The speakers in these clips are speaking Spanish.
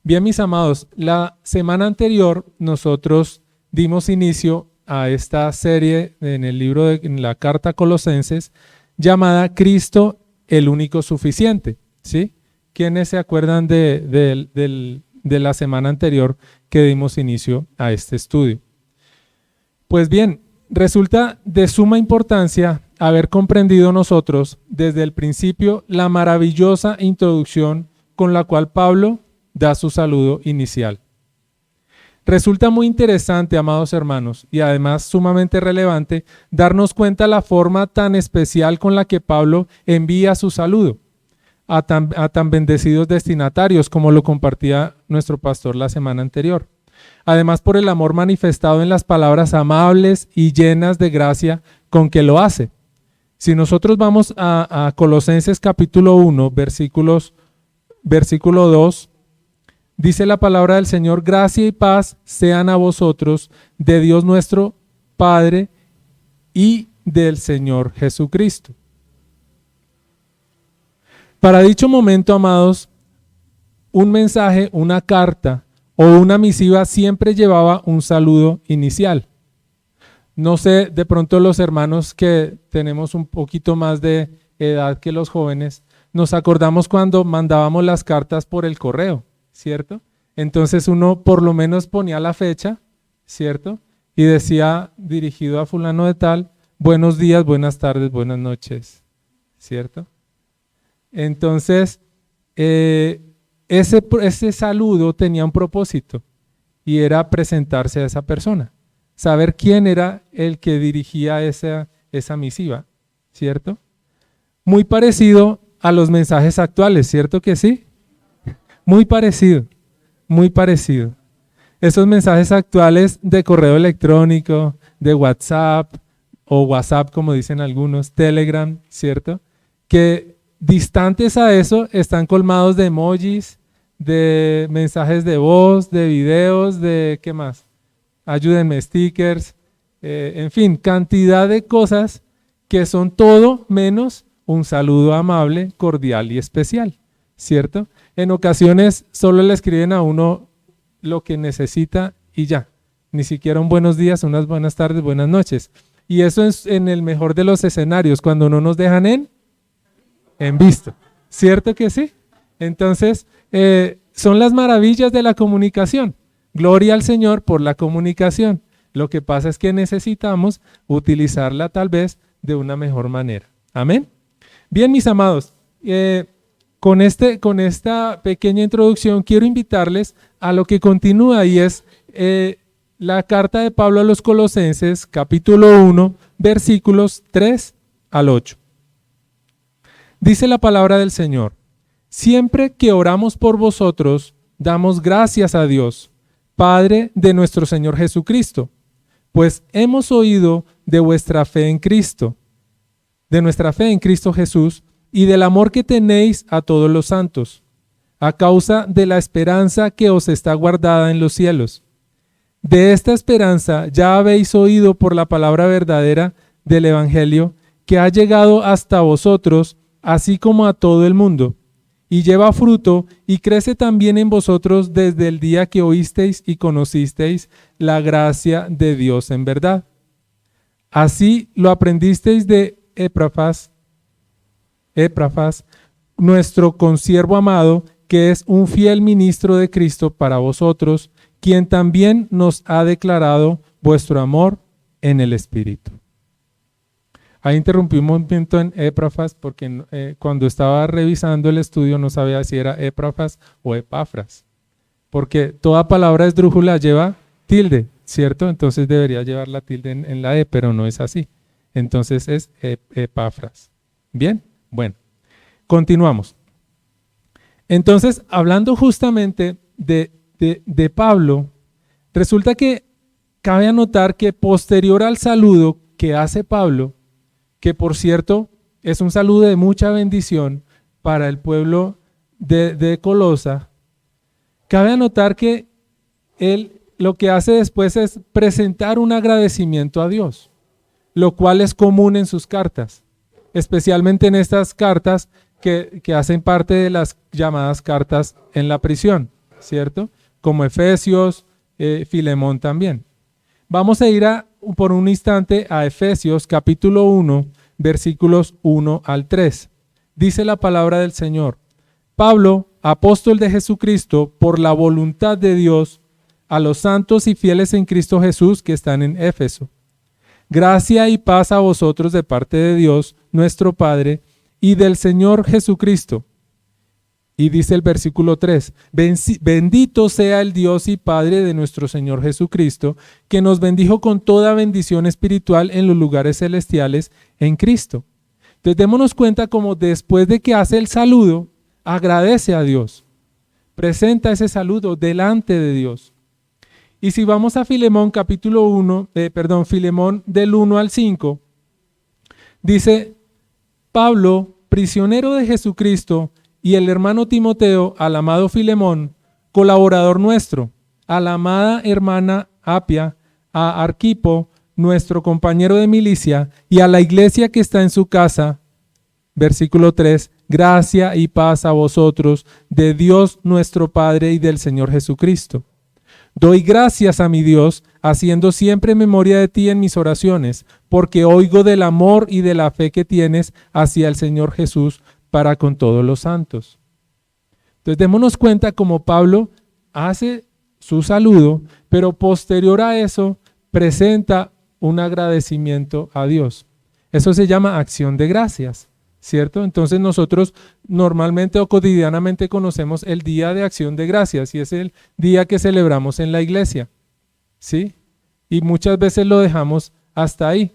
Bien, mis amados, la semana anterior nosotros dimos inicio a esta serie en el libro en la carta a Colosenses llamada Cristo el único suficiente, ¿sí? ¿Quiénes se acuerdan de la semana anterior que dimos inicio a este estudio? Pues bien, resulta de suma importancia haber comprendido nosotros desde el principio la maravillosa introducción con la cual Pablo da su saludo inicial. Resulta muy interesante, amados hermanos, y además sumamente relevante, darnos cuenta la forma tan especial con la que Pablo envía su saludo a tan bendecidos destinatarios, como lo compartía nuestro pastor la semana anterior. Además, por el amor manifestado en las palabras amables y llenas de gracia con que lo hace. Si nosotros vamos a Colosenses capítulo 1, versículo 2, dice la palabra del Señor: gracia y paz sean a vosotros de Dios nuestro Padre y del Señor Jesucristo. Para dicho momento, amados, un mensaje, una carta o una misiva siempre llevaba un saludo inicial. No sé, de pronto los hermanos que tenemos un poquito más de edad que los jóvenes, nos acordamos cuando mandábamos las cartas por el correo, ¿cierto? Entonces uno por lo menos ponía la fecha, ¿cierto? Y decía, dirigido a fulano de tal, buenos días, buenas tardes, buenas noches, ¿cierto? Entonces, ese saludo tenía un propósito y era presentarse a esa persona, saber quién era el que dirigía esa misiva, ¿cierto? Muy parecido a los mensajes actuales, ¿cierto que sí? Muy parecido, muy parecido. Esos mensajes actuales de correo electrónico, de WhatsApp o WhatsApp como dicen algunos, Telegram, ¿cierto? Que distantes a eso están colmados de emojis, de mensajes de voz, de videos, de ¿qué más? Ayúdenme, stickers, en fin, cantidad de cosas que son todo menos un saludo amable, cordial y especial, ¿cierto? En ocasiones solo le escriben a uno lo que necesita y ya, ni siquiera un buenos días, unas buenas tardes, buenas noches. Y eso es en el mejor de los escenarios, cuando no nos dejan en visto, ¿cierto que sí? Entonces, son las maravillas de la comunicación. Gloria al Señor por la comunicación. Lo que pasa es que necesitamos utilizarla tal vez de una mejor manera. Amén. Bien, mis amados, con esta pequeña introducción quiero invitarles a lo que continúa y es la carta de Pablo a los Colosenses, capítulo 1, versículos 3 al 8. Dice la palabra del Señor: siempre que oramos por vosotros, damos gracias a Dios, Padre de nuestro Señor Jesucristo, pues hemos oído de vuestra fe en Cristo, de nuestra fe en Cristo Jesús y del amor que tenéis a todos los santos, a causa de la esperanza que os está guardada en los cielos. De esta esperanza ya habéis oído por la palabra verdadera del Evangelio, que ha llegado hasta vosotros, así como a todo el mundo, y lleva fruto y crece también en vosotros desde el día que oísteis y conocisteis la gracia de Dios en verdad. Así lo aprendisteis de Epafras, nuestro consiervo amado, que es un fiel ministro de Cristo para vosotros, quien también nos ha declarado vuestro amor en el Espíritu. Ahí interrumpí un momento en Epafras porque cuando estaba revisando el estudio no sabía si era Epafras o Epafras, porque toda palabra esdrújula lleva tilde, ¿cierto? Entonces debería llevar la tilde en la E, pero no es así. Entonces es Epafras. ¿Bien? Bueno, continuamos. Entonces, hablando justamente de Pablo, resulta que cabe anotar que posterior al saludo que hace Pablo, que por cierto es un saludo de mucha bendición para el pueblo de Colosa, cabe anotar que él lo que hace después es presentar un agradecimiento a Dios, lo cual es común en sus cartas, especialmente en estas cartas que hacen parte de las llamadas cartas en la prisión. ¿cierto? Como Efesios, Filemón también. Vamos a ir por un instante a Efesios capítulo 1, versículos 1 al 3. Dice la palabra del Señor: Pablo, apóstol de Jesucristo, por la voluntad de Dios, a los santos y fieles en Cristo Jesús que están en Éfeso. Gracia y paz a vosotros de parte de Dios, nuestro Padre, y del Señor Jesucristo. Y dice el versículo 3, bendito sea el Dios y Padre de nuestro Señor Jesucristo, que nos bendijo con toda bendición espiritual en los lugares celestiales en Cristo. Entonces démonos cuenta como después de que hace el saludo, agradece a Dios, presenta ese saludo delante de Dios. Y si vamos a Filemón capítulo 1, Filemón del 1 al 5, dice: Pablo, prisionero de Jesucristo, y el hermano Timoteo, al amado Filemón, colaborador nuestro, a la amada hermana Apia, a Arquipo, nuestro compañero de milicia, y a la iglesia que está en su casa. Versículo 3, gracia y paz a vosotros, de Dios nuestro Padre y del Señor Jesucristo. Doy gracias a mi Dios, haciendo siempre memoria de ti en mis oraciones, porque oigo del amor y de la fe que tienes hacia el Señor Jesús para con todos los santos. Entonces démonos cuenta como Pablo hace su saludo, pero posterior a eso presenta un agradecimiento a Dios. Eso se llama acción de gracias, ¿cierto? Entonces nosotros normalmente o cotidianamente conocemos el Día de Acción de Gracias y es el día que celebramos en la iglesia, ¿sí? Y muchas veces lo dejamos hasta ahí,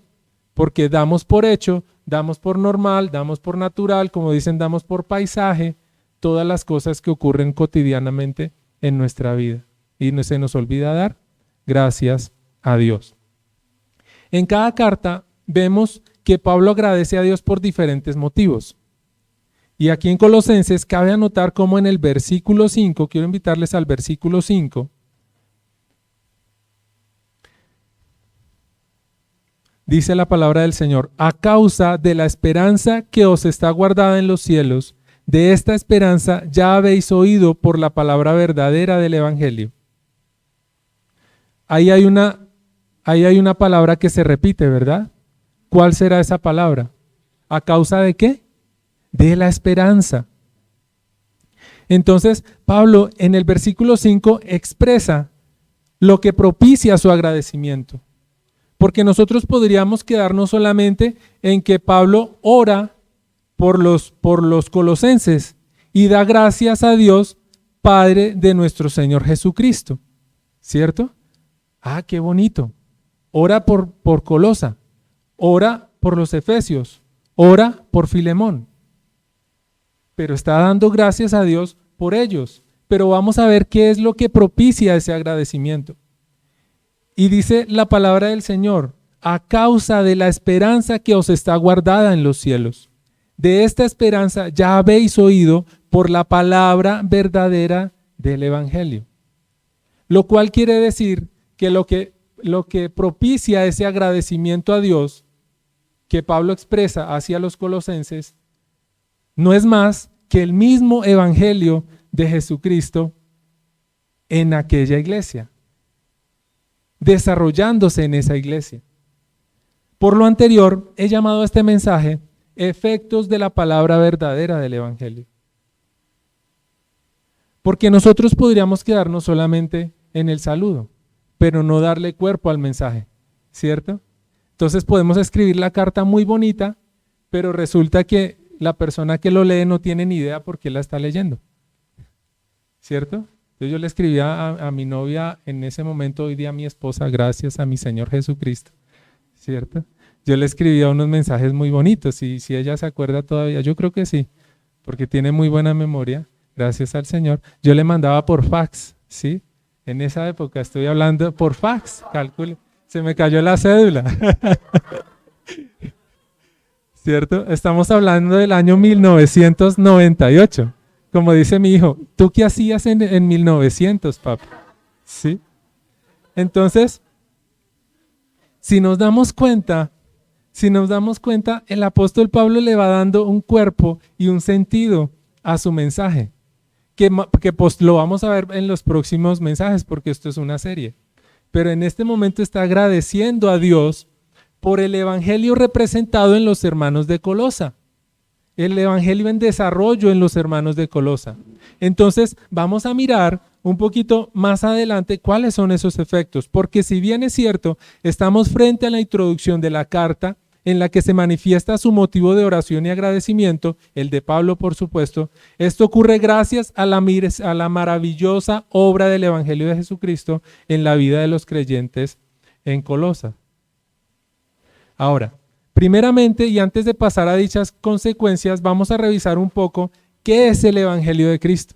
porque damos por hecho, damos por normal, damos por natural, como dicen, damos por paisaje, todas las cosas que ocurren cotidianamente en nuestra vida. Y se nos olvida dar gracias a Dios. En cada carta vemos que Pablo agradece a Dios por diferentes motivos. Y aquí en Colosenses cabe anotar cómo en el versículo 5, quiero invitarles al versículo 5, dice la palabra del Señor: a causa de la esperanza que os está guardada en los cielos, de esta esperanza ya habéis oído por la palabra verdadera del Evangelio. Ahí hay una palabra que se repite, ¿verdad? ¿Cuál será esa palabra? ¿A causa de qué? De la esperanza. Entonces, Pablo en el versículo 5 expresa lo que propicia su agradecimiento. Porque nosotros podríamos quedarnos solamente en que Pablo ora por los colosenses y da gracias a Dios, Padre de nuestro Señor Jesucristo, ¿cierto? Ah, qué bonito. Ora por Colosa, ora por los Efesios, ora por Filemón. Pero está dando gracias a Dios por ellos. Pero vamos a ver qué es lo que propicia ese agradecimiento. Y dice la palabra del Señor: a causa de la esperanza que os está guardada en los cielos. De esta esperanza ya habéis oído por la palabra verdadera del Evangelio. Lo cual quiere decir que lo que propicia ese agradecimiento a Dios que Pablo expresa hacia los colosenses no es más que el mismo Evangelio de Jesucristo en aquella iglesia, desarrollándose en esa iglesia. Por lo anterior, he llamado a este mensaje efectos de la palabra verdadera del Evangelio. Porque nosotros podríamos quedarnos solamente en el saludo, pero no darle cuerpo al mensaje, ¿cierto? Entonces podemos escribir la carta muy bonita, pero resulta que la persona que lo lee no tiene ni idea por qué la está leyendo, ¿cierto? Entonces yo le escribía a mi novia en ese momento, hoy día a mi esposa, gracias a mi Señor Jesucristo, ¿cierto? Yo le escribía unos mensajes muy bonitos y si ella se acuerda todavía, yo creo que sí, porque tiene muy buena memoria, gracias al Señor. Yo le mandaba por fax, ¿sí? En esa época estoy hablando por fax, calcule, se me cayó la cédula. ¿Cierto? Estamos hablando del año 1998. Como dice mi hijo, ¿tú qué hacías en 1900, papá? ¿Sí? Entonces, si nos damos cuenta, el apóstol Pablo le va dando un cuerpo y un sentido a su mensaje, que pues lo vamos a ver en los próximos mensajes porque esto es una serie. Pero en este momento está agradeciendo a Dios por el evangelio representado en los hermanos de Colosa. El evangelio en desarrollo en los hermanos de Colosa. Entonces vamos a mirar un poquito más adelante cuáles son esos efectos, porque si bien es cierto, estamos frente a la introducción de la carta en la que se manifiesta su motivo de oración y agradecimiento, el de Pablo por supuesto, esto ocurre gracias a la maravillosa obra del evangelio de Jesucristo en la vida de los creyentes en Colosa. Ahora, primeramente, y antes de pasar a dichas consecuencias, vamos a revisar un poco qué es el Evangelio de Cristo.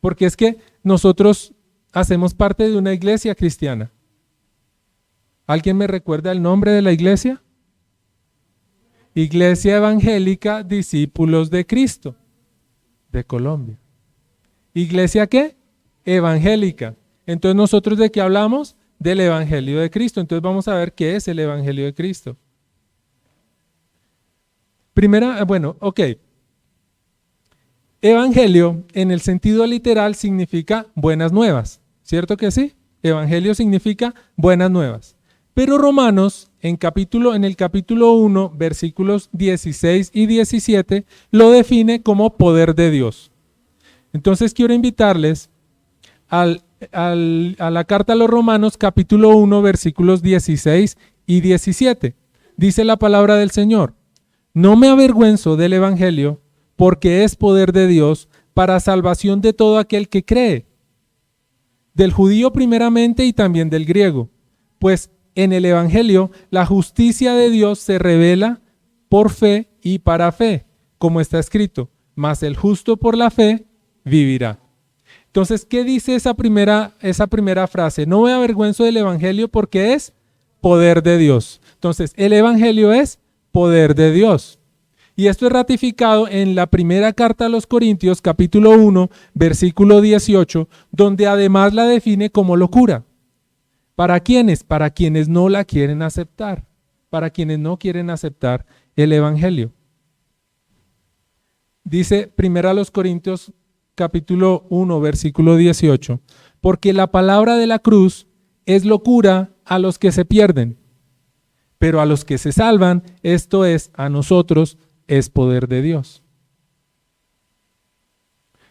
Porque es que nosotros hacemos parte de una iglesia cristiana. ¿Alguien me recuerda el nombre de la iglesia? Iglesia Evangélica Discípulos de Cristo, de Colombia. ¿Iglesia qué? Evangélica. Entonces, ¿nosotros de qué hablamos? Del Evangelio de Cristo. Entonces vamos a ver qué es el Evangelio de Cristo. Evangelio en el sentido literal significa buenas nuevas, ¿cierto que sí? Evangelio significa buenas nuevas. Pero Romanos en el capítulo 1, versículos 16 y 17, lo define como poder de Dios. Entonces quiero invitarles a la carta a los Romanos, capítulo 1, versículos 16 y 17. Dice la palabra del Señor: no me avergüenzo del Evangelio, porque es poder de Dios para salvación de todo aquel que cree, del judío primeramente y también del griego, pues en el Evangelio la justicia de Dios se revela por fe y para fe, como está escrito, mas el justo por la fe vivirá. Entonces, ¿qué dice esa primera frase? No me avergüenzo del Evangelio porque es poder de Dios. Entonces, el Evangelio es poder de Dios. Y esto es ratificado en la primera carta a los Corintios, capítulo 1, versículo 18, donde además la define como locura. ¿Para quiénes? Para quienes no la quieren aceptar, para quienes no quieren aceptar el Evangelio. Dice primera a los Corintios, capítulo 1, versículo 18, porque la palabra de la cruz es locura a los que se pierden, pero a los que se salvan, esto es, a nosotros, es poder de Dios.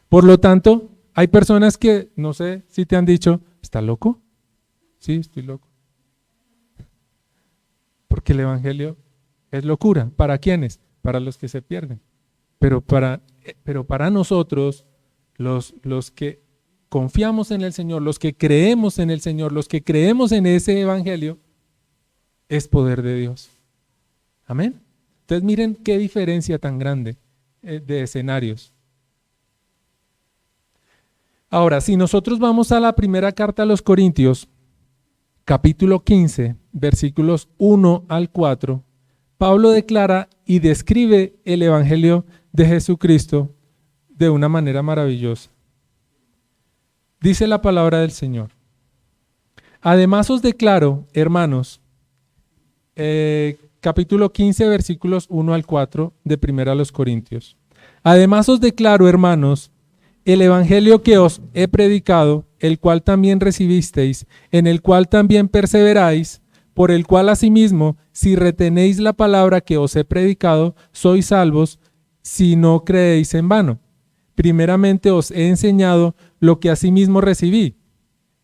Por lo tanto, hay personas que, no sé si te han dicho, ¿está loco? Sí, estoy loco. Porque el Evangelio es locura. ¿Para quiénes? Para los que se pierden. Pero para nosotros, los que confiamos en el Señor, los que creemos en el Señor, los que creemos en ese Evangelio, es poder de Dios. Amén. Entonces miren qué diferencia tan grande de escenarios. Ahora, si nosotros vamos a la primera carta a los Corintios, capítulo 15, versículos 1 al 4, Pablo declara y describe el Evangelio de Jesucristo de una manera maravillosa. Dice la palabra del Señor: además os declaro, hermanos, capítulo 15, versículos 1 al 4 de primera a los Corintios. Además os declaro, hermanos, el evangelio que os he predicado, el cual también recibisteis, en el cual también perseveráis, por el cual asimismo, si retenéis la palabra que os he predicado, sois salvos, si no creéis en vano. Primeramente os he enseñado lo que asimismo recibí.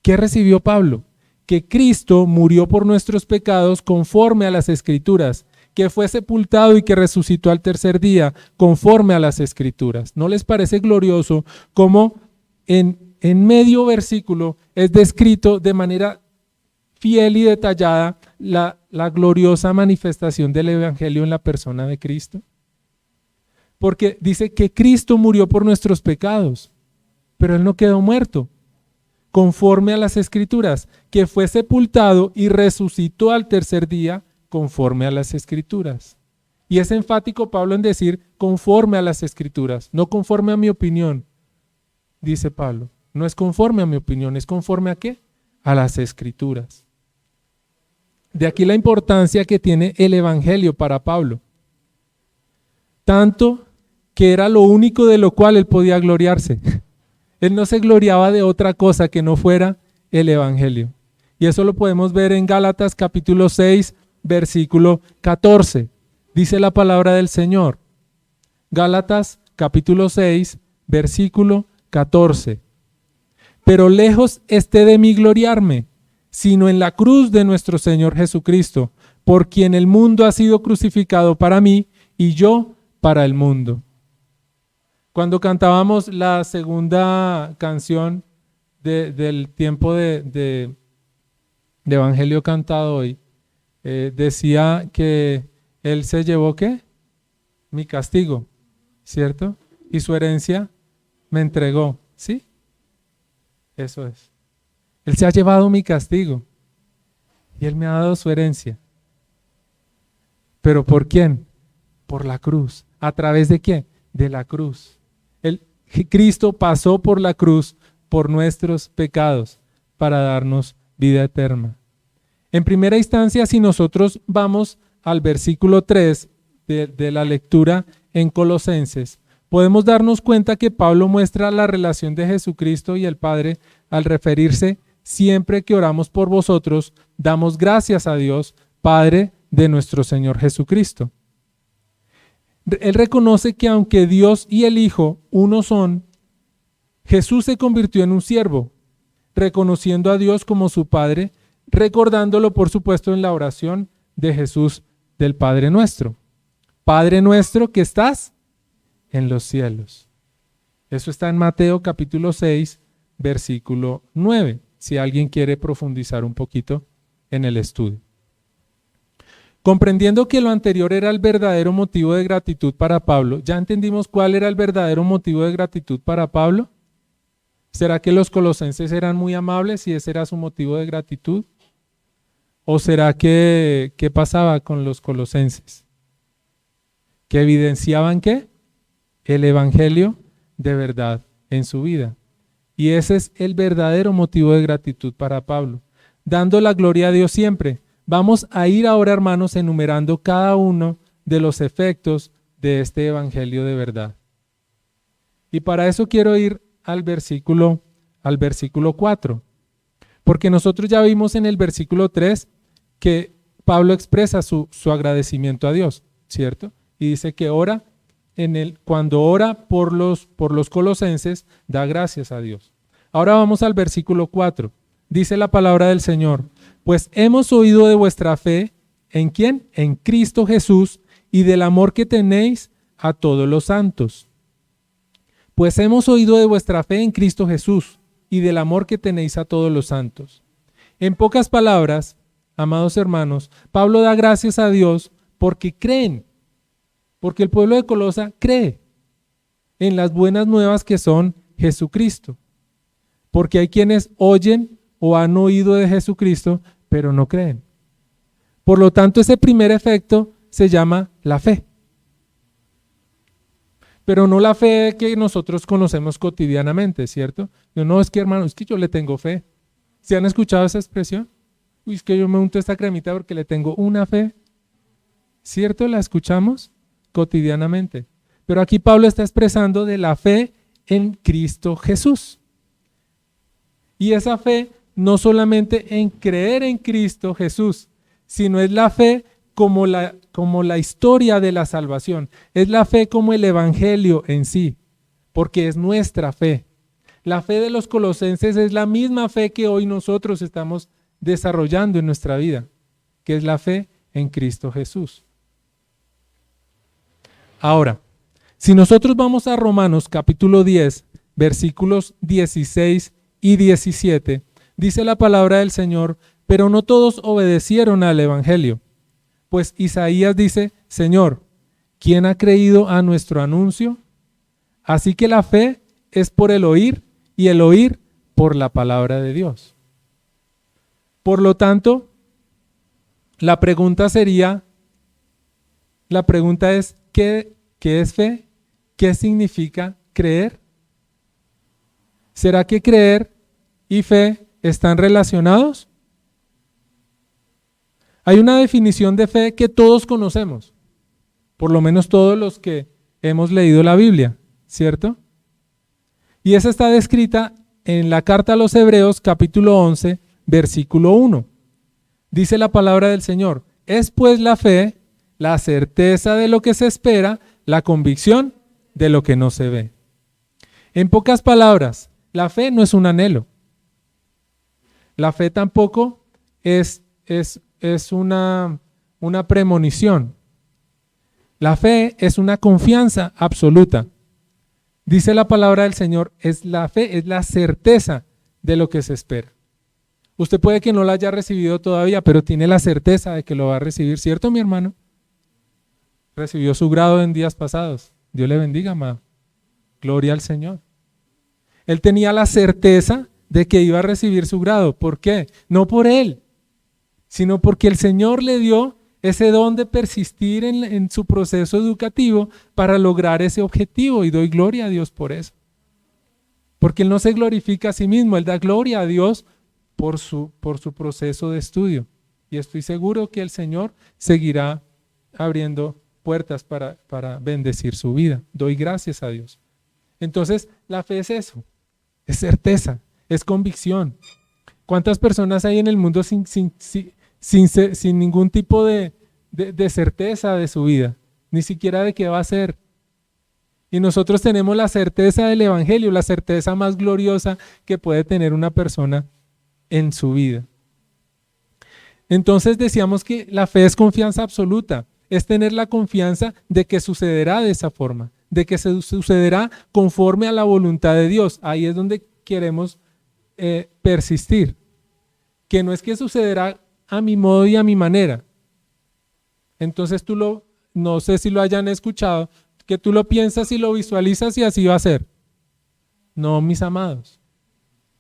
¿Qué recibió Pablo? Que Cristo murió por nuestros pecados conforme a las Escrituras, que fue sepultado y que resucitó al tercer día conforme a las Escrituras. ¿No les parece glorioso cómo en medio versículo es descrito de manera fiel y detallada la gloriosa manifestación del Evangelio en la persona de Cristo? Porque dice que Cristo murió por nuestros pecados, pero Él no quedó muerto. Conforme a las Escrituras, que fue sepultado y resucitó al tercer día conforme a las Escrituras. Y es enfático Pablo en decir conforme a las Escrituras, no conforme a mi opinión, dice Pablo. No es conforme a mi opinión, es conforme a ¿qué? A las Escrituras. De aquí la importancia que tiene el Evangelio para Pablo. Tanto que era lo único de lo cual él podía gloriarse. Él no se gloriaba de otra cosa que no fuera el evangelio. Y eso lo podemos ver en Gálatas capítulo 6, versículo 14. Dice la palabra del Señor. Gálatas capítulo 6, versículo 14. Pero lejos esté de mí gloriarme, sino en la cruz de nuestro Señor Jesucristo, por quien el mundo ha sido crucificado para mí y yo para el mundo. Cuando cantábamos la segunda canción del tiempo de Evangelio cantado hoy, decía que Él se llevó, ¿qué? Mi castigo, ¿cierto? Y su herencia me entregó, ¿sí? Eso es. Él se ha llevado mi castigo y Él me ha dado su herencia. ¿Pero por quién? Por la cruz. ¿A través de qué? De la cruz. Cristo pasó por la cruz por nuestros pecados para darnos vida eterna. En primera instancia, si nosotros vamos al versículo 3 de la lectura en Colosenses, podemos darnos cuenta que Pablo muestra la relación de Jesucristo y el Padre al referirse: siempre que oramos por vosotros, damos gracias a Dios, Padre de nuestro Señor Jesucristo. Él reconoce que aunque Dios y el Hijo uno son, Jesús se convirtió en un siervo, reconociendo a Dios como su Padre, recordándolo por supuesto en la oración de Jesús del Padre Nuestro. Padre nuestro que estás en los cielos. Eso está en Mateo capítulo 6, versículo 9, si alguien quiere profundizar un poquito en el estudio. Comprendiendo que lo anterior era el verdadero motivo de gratitud para Pablo, ¿ya entendimos cuál era el verdadero motivo de gratitud para Pablo? ¿Será que los colosenses eran muy amables y ese era su motivo de gratitud? ¿O será que qué pasaba con los colosenses? ¿Que evidenciaban qué? El evangelio de verdad en su vida. Y ese es el verdadero motivo de gratitud para Pablo, dando la gloria a Dios siempre. Vamos a ir ahora, hermanos, enumerando cada uno de los efectos de este evangelio de verdad. Y para eso quiero ir al versículo 4, porque nosotros ya vimos en el versículo 3 que Pablo expresa su agradecimiento a Dios, ¿cierto? Y dice que ora cuando ora por los colosenses, da gracias a Dios. Ahora vamos al versículo 4. Dice la palabra del Señor: pues hemos oído de vuestra fe, ¿en quién? En Cristo Jesús, y del amor que tenéis a todos los santos. Pues hemos oído de vuestra fe en Cristo Jesús, y del amor que tenéis a todos los santos. En pocas palabras, amados hermanos, Pablo da gracias a Dios porque creen, porque el pueblo de Colosa cree en las buenas nuevas que son Jesucristo. Porque hay quienes oyen o han oído de Jesucristo, pero no creen. Por lo tanto, ese primer efecto se llama la fe. Pero no la fe que nosotros conocemos cotidianamente, ¿cierto? No, es que hermano, es que yo le tengo fe. ¿Se han escuchado esa expresión? Uy, es que yo me unto esta cremita porque le tengo una fe. ¿Cierto? ¿La escuchamos cotidianamente? Pero aquí Pablo está expresando de la fe en Cristo Jesús. Y esa fe no solamente en creer en Cristo Jesús, sino es la fe como la historia de la salvación. Es la fe como el evangelio en sí, porque es nuestra fe. La fe de los colosenses es la misma fe que hoy nosotros estamos desarrollando en nuestra vida, que es la fe en Cristo Jesús. Ahora, si nosotros vamos a Romanos capítulo 10, versículos 16 y 17, dice la palabra del Señor: pero no todos obedecieron al evangelio. Pues Isaías dice: Señor, ¿quién ha creído a nuestro anuncio? Así que la fe es por el oír y el oír por la palabra de Dios. Por lo tanto, la pregunta es, ¿qué es fe? ¿Qué significa creer? ¿Será que creer y fe están relacionados? Hay una definición de fe que todos conocemos, por lo menos todos los que hemos leído la Biblia, ¿cierto? Y esa está descrita en la carta a los Hebreos, capítulo 11, versículo 1. Dice la palabra del Señor: es pues la fe, la certeza de lo que se espera, la convicción de lo que no se ve. En pocas palabras, la fe no es un anhelo. La fe tampoco es una premonición. La fe es una confianza absoluta. Dice la palabra del Señor, la fe es la certeza de lo que se espera. Usted puede que no la haya recibido todavía, pero tiene la certeza de que lo va a recibir, ¿cierto, mi hermano? Recibió su grado en días pasados. Dios le bendiga, amado. Gloria al Señor. Él tenía la certeza de que iba a recibir su grado. ¿Por qué? No por él, sino porque el Señor le dio ese don de persistir en su proceso educativo para lograr ese objetivo, y doy gloria a Dios por eso. Porque Él no se glorifica a sí mismo, Él da gloria a Dios por su proceso de estudio. Y estoy seguro que el Señor seguirá abriendo puertas para bendecir su vida. Doy gracias a Dios. Entonces, la fe es eso, es certeza, es convicción. ¿Cuántas personas hay en el mundo sin ningún tipo de certeza de su vida? Ni siquiera de qué va a ser. Y nosotros tenemos la certeza del Evangelio, la certeza más gloriosa que puede tener una persona en su vida. Entonces decíamos que la fe es confianza absoluta, es tener la confianza de que sucederá de esa forma, de que se sucederá conforme a la voluntad de Dios. Ahí es donde queremos persistir, que no es que sucederá a mi modo y a mi manera. Entonces no sé si lo hayan escuchado, que tú lo piensas y lo visualizas y así va a ser. No, mis amados,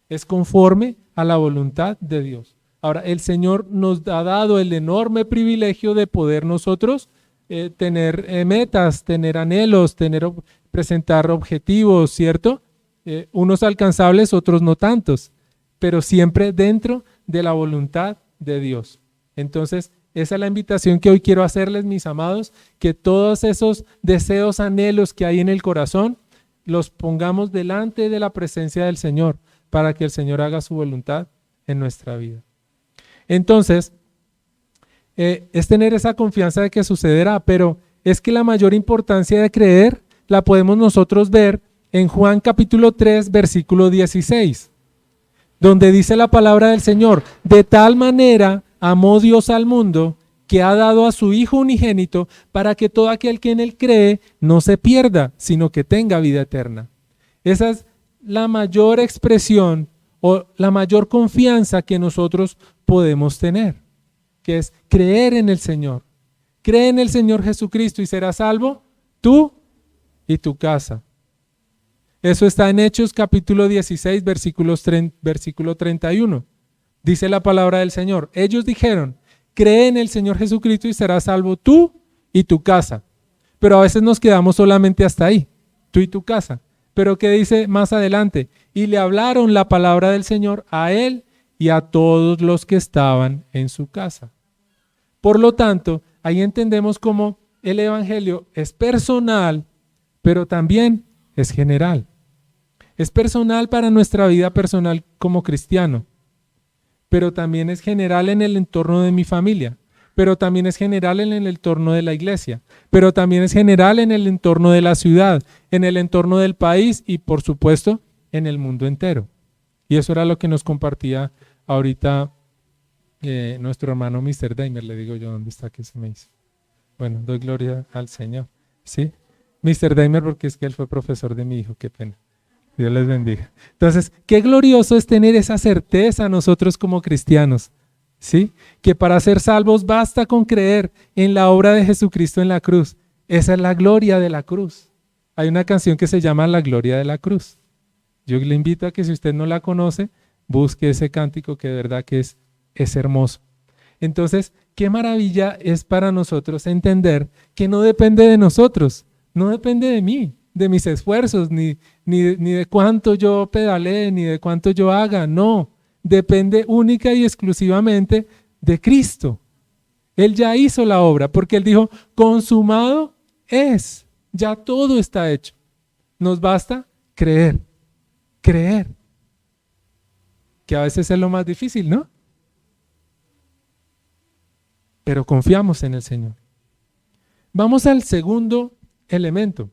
es conforme a la voluntad de Dios. Ahora, el Señor nos ha dado el enorme privilegio de poder nosotros tener metas, tener anhelos, presentar objetivos, ¿cierto? Unos alcanzables, otros no tantos, pero siempre dentro de la voluntad de Dios. Entonces, esa es la invitación que hoy quiero hacerles, mis amados, que todos esos deseos, anhelos que hay en el corazón, los pongamos delante de la presencia del Señor, para que el Señor haga su voluntad en nuestra vida. Entonces, es tener esa confianza de que sucederá, pero es que la mayor importancia de creer la podemos nosotros ver en Juan capítulo 3, versículo 16, donde dice la palabra del Señor: de tal manera amó Dios al mundo que ha dado a su Hijo unigénito para que todo aquel que en Él cree no se pierda, sino que tenga vida eterna. Esa es la mayor expresión o la mayor confianza que nosotros podemos tener, que es creer en el Señor. Cree en el Señor Jesucristo y serás salvo tú y tu casa. Eso está en Hechos capítulo 16, versículo 31. Dice la palabra del Señor: ellos dijeron, cree en el Señor Jesucristo y serás salvo tú y tu casa. Pero a veces nos quedamos solamente hasta ahí, tú y tu casa. Pero ¿qué dice más adelante? Y le hablaron la palabra del Señor a él y a todos los que estaban en su casa. Por lo tanto, ahí entendemos cómo el Evangelio es personal, pero también es general. Es personal para nuestra vida personal como cristiano, pero también es general en el entorno de mi familia, pero también es general en el entorno de la iglesia, pero también es general en el entorno de la ciudad, en el entorno del país y por supuesto en el mundo entero. Y eso era lo que nos compartía ahorita nuestro hermano Mr. Daimer. Le digo yo, ¿dónde está que se me hizo? Bueno, doy gloria al Señor, ¿sí? Mr. Daimer, porque es que él fue profesor de mi hijo, qué pena. Dios les bendiga. Entonces, qué glorioso es tener esa certeza nosotros como cristianos, ¿sí? Que para ser salvos basta con creer en la obra de Jesucristo en la cruz. Esa es la gloria de la cruz. Hay una canción que se llama La Gloria de la Cruz. Yo le invito a que, si usted no la conoce, busque ese cántico, que de verdad que es hermoso. Entonces, qué maravilla es para nosotros entender que no depende de nosotros, no depende de mí, de mis esfuerzos, ni de cuánto yo pedalee, ni de cuánto yo haga. No, depende única y exclusivamente de Cristo. Él ya hizo la obra, porque Él dijo, consumado es, ya todo está hecho. Nos basta creer. Creer. Que a veces es lo más difícil, ¿no? Pero confiamos en el Señor. Vamos al segundo elemento,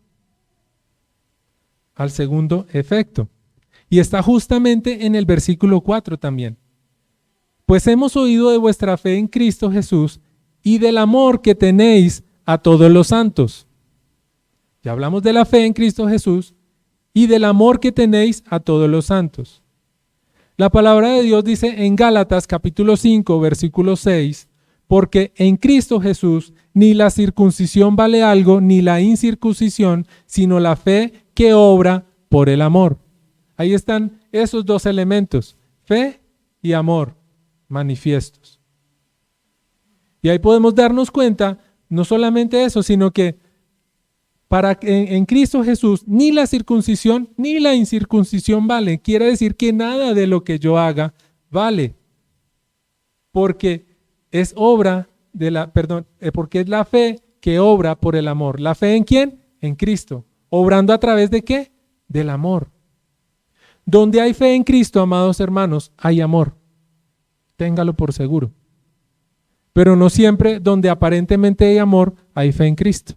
al segundo efecto. Y está justamente en el versículo 4 también. Pues hemos oído de vuestra fe en Cristo Jesús y del amor que tenéis a todos los santos. Ya hablamos de la fe en Cristo Jesús y del amor que tenéis a todos los santos. La palabra de Dios dice en Gálatas capítulo 5, versículo 6, porque en Cristo Jesús ni la circuncisión vale algo, ni la incircuncisión, sino la fe que obra por el amor. Ahí están esos dos elementos, fe y amor, manifiestos. Y ahí podemos darnos cuenta, no solamente eso, sino que en Cristo Jesús ni la circuncisión ni la incircuncisión vale. Quiere decir que nada de lo que yo haga vale. Porque es porque es la fe que obra por el amor. ¿La fe en quién? En Cristo. ¿Obrando a través de qué? Del amor. Donde hay fe en Cristo, amados hermanos, hay amor. Téngalo por seguro. Pero no siempre donde aparentemente hay amor, hay fe en Cristo.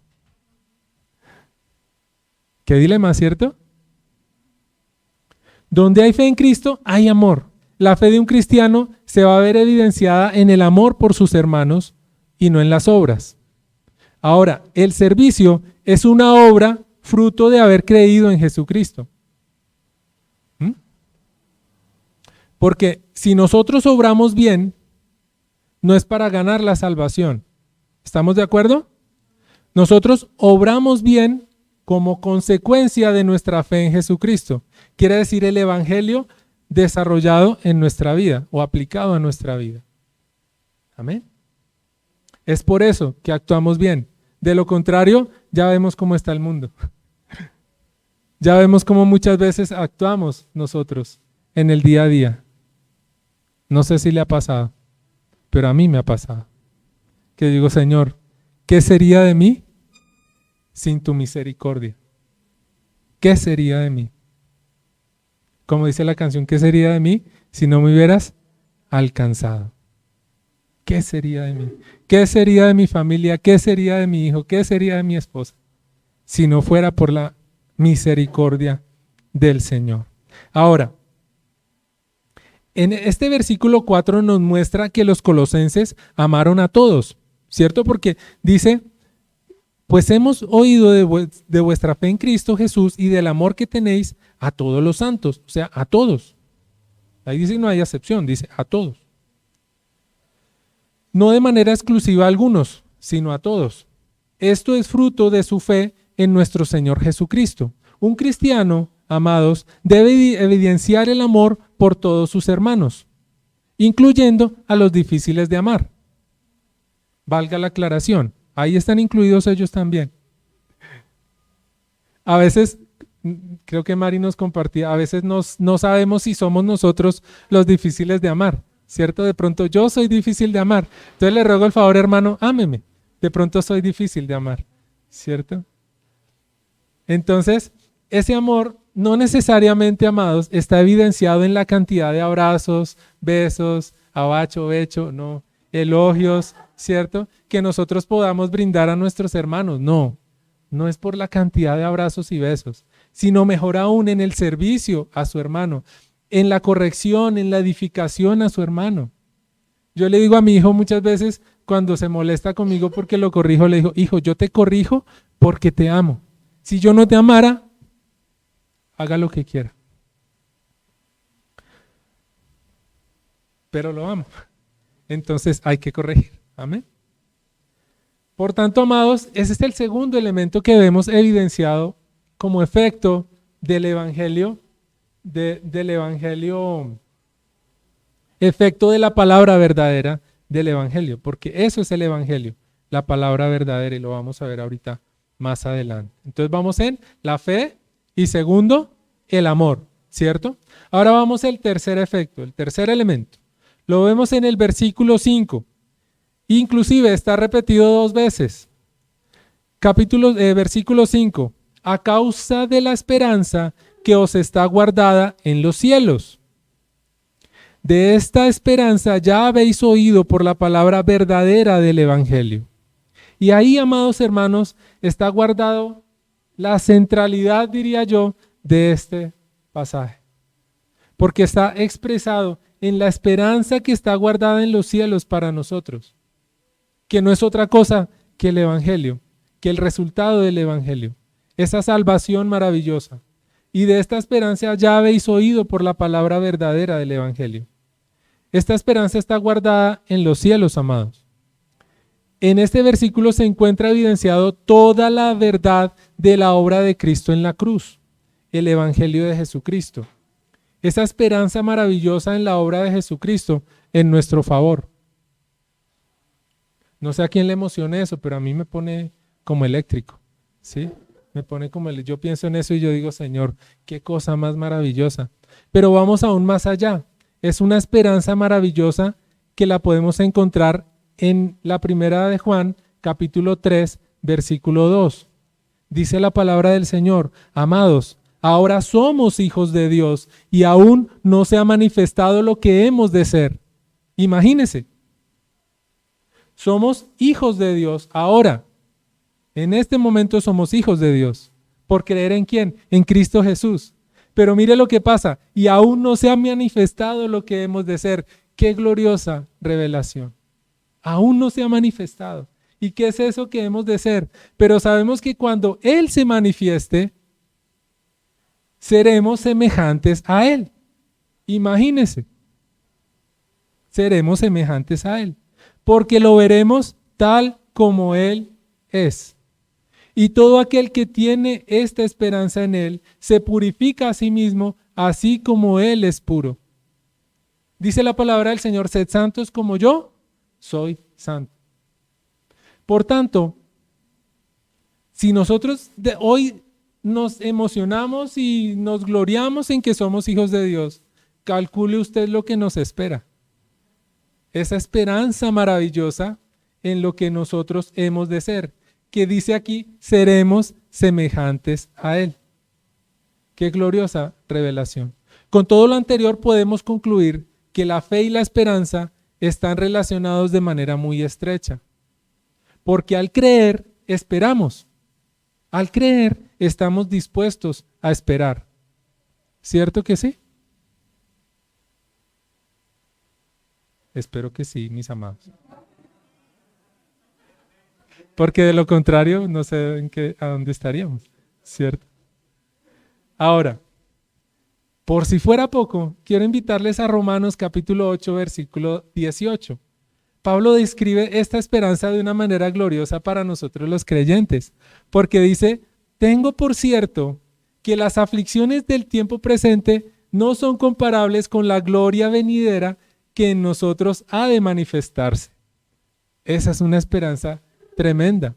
Qué dilema, ¿cierto? Donde hay fe en Cristo, hay amor. La fe de un cristiano se va a ver evidenciada en el amor por sus hermanos y no en las obras. Ahora, el servicio es una obra fruto de haber creído en Jesucristo. Porque si nosotros obramos bien, no es para ganar la salvación. ¿Estamos de acuerdo? Nosotros obramos bien como consecuencia de nuestra fe en Jesucristo. Quiere decir el evangelio desarrollado en nuestra vida o aplicado a nuestra vida. Amén. Es por eso que actuamos bien. De lo contrario, ya vemos cómo está el mundo. Ya vemos cómo muchas veces actuamos nosotros en el día a día. No sé si le ha pasado, pero a mí me ha pasado. Que digo, Señor, ¿qué sería de mí sin tu misericordia? ¿Qué sería de mí? Como dice la canción, ¿qué sería de mí si no me hubieras alcanzado? ¿Qué sería de mí? ¿Qué sería de mi familia? ¿Qué sería de mi hijo? ¿Qué sería de mi esposa? Si no fuera por la misericordia del Señor. Ahora, en este versículo 4 nos muestra que los colosenses amaron a todos, ¿cierto? Porque dice, pues hemos oído de vuestra fe en Cristo Jesús y del amor que tenéis a todos los santos, o sea, a todos. Ahí dice no hay excepción, dice a todos. No de manera exclusiva a algunos, sino a todos. Esto es fruto de su fe en nuestro Señor Jesucristo. Un cristiano, amados, debe evidenciar el amor por todos sus hermanos, incluyendo a los difíciles de amar. Valga la aclaración, ahí están incluidos ellos también. A veces, creo que Mari nos compartía, a veces no sabemos si somos nosotros los difíciles de amar, ¿cierto? De pronto yo soy difícil de amar, entonces le ruego el favor, hermano, ámeme. De pronto soy difícil de amar, ¿cierto? Entonces, ese amor no necesariamente, amados, está evidenciado en la cantidad de abrazos, besos, abacho, becho, no, elogios, ¿cierto? Que nosotros podamos brindar a nuestros hermanos. No, no es por la cantidad de abrazos y besos, sino mejor aún en el servicio a su hermano, en la corrección, en la edificación a su hermano. Yo le digo a mi hijo muchas veces cuando se molesta conmigo porque lo corrijo, le digo, hijo, yo te corrijo porque te amo. Si yo no te amara, haga lo que quiera. Pero lo amo. Entonces hay que corregir. Amén. Por tanto, amados, ese es el segundo elemento que vemos evidenciado como efecto del evangelio, efecto de la palabra verdadera del evangelio, porque eso es el evangelio, la palabra verdadera, y lo vamos a ver ahorita más adelante. Entonces vamos en la fe y segundo, el amor, ¿cierto? Ahora vamos al tercer efecto, el tercer elemento. Lo vemos en el versículo 5. Inclusive está repetido 2 veces. Versículo 5. A causa de la esperanza que os está guardada en los cielos. De esta esperanza ya habéis oído por la palabra verdadera del Evangelio. Y ahí, amados hermanos, está guardado la centralidad, diría yo, de este pasaje. Porque está expresado en la esperanza que está guardada en los cielos para nosotros, que no es otra cosa que el Evangelio, que el resultado del Evangelio, esa salvación maravillosa. Y de esta esperanza ya habéis oído por la palabra verdadera del Evangelio. Esta esperanza está guardada en los cielos, amados. En este versículo se encuentra evidenciado toda la verdad de la obra de Cristo en la cruz, el Evangelio de Jesucristo. Esa esperanza maravillosa en la obra de Jesucristo en nuestro favor. No sé a quién le emociona eso, pero a mí me pone como eléctrico, ¿sí? Me pone como yo pienso en eso y yo digo, Señor, qué cosa más maravillosa. Pero vamos aún más allá. Es una esperanza maravillosa que la podemos encontrar en la primera de Juan, capítulo 3, versículo 2. Dice la palabra del Señor: amados, ahora somos hijos de Dios y aún no se ha manifestado lo que hemos de ser. Imagínense. Somos hijos de Dios ahora. En este momento somos hijos de Dios. ¿Por creer en quién? En Cristo Jesús. Pero mire lo que pasa. Y aún no se ha manifestado lo que hemos de ser. ¡Qué gloriosa revelación! Aún no se ha manifestado. ¿Y qué es eso que hemos de ser? Pero sabemos que cuando Él se manifieste, seremos semejantes a Él. Imagínense. Seremos semejantes a Él. Porque lo veremos tal como Él es. Y todo aquel que tiene esta esperanza en Él se purifica a sí mismo, así como Él es puro. Dice la palabra del Señor: sed santos como yo soy santo. Por tanto, si nosotros hoy nos emocionamos y nos gloriamos en que somos hijos de Dios, calcule usted lo que nos espera. Esa esperanza maravillosa en lo que nosotros hemos de ser, que dice aquí: seremos semejantes a Él. Qué gloriosa revelación. Con todo lo anterior podemos concluir que la fe y la esperanza están relacionados de manera muy estrecha. Porque al creer, esperamos. Al creer, estamos dispuestos a esperar. ¿Cierto que sí? Espero que sí, mis amados. Porque de lo contrario, no sé a dónde estaríamos, ¿cierto? Ahora, por si fuera poco, quiero invitarles a Romanos capítulo 8, versículo 18. Pablo describe esta esperanza de una manera gloriosa para nosotros los creyentes, porque dice: tengo por cierto que las aflicciones del tiempo presente no son comparables con la gloria venidera que en nosotros ha de manifestarse. Esa es una esperanza tremenda,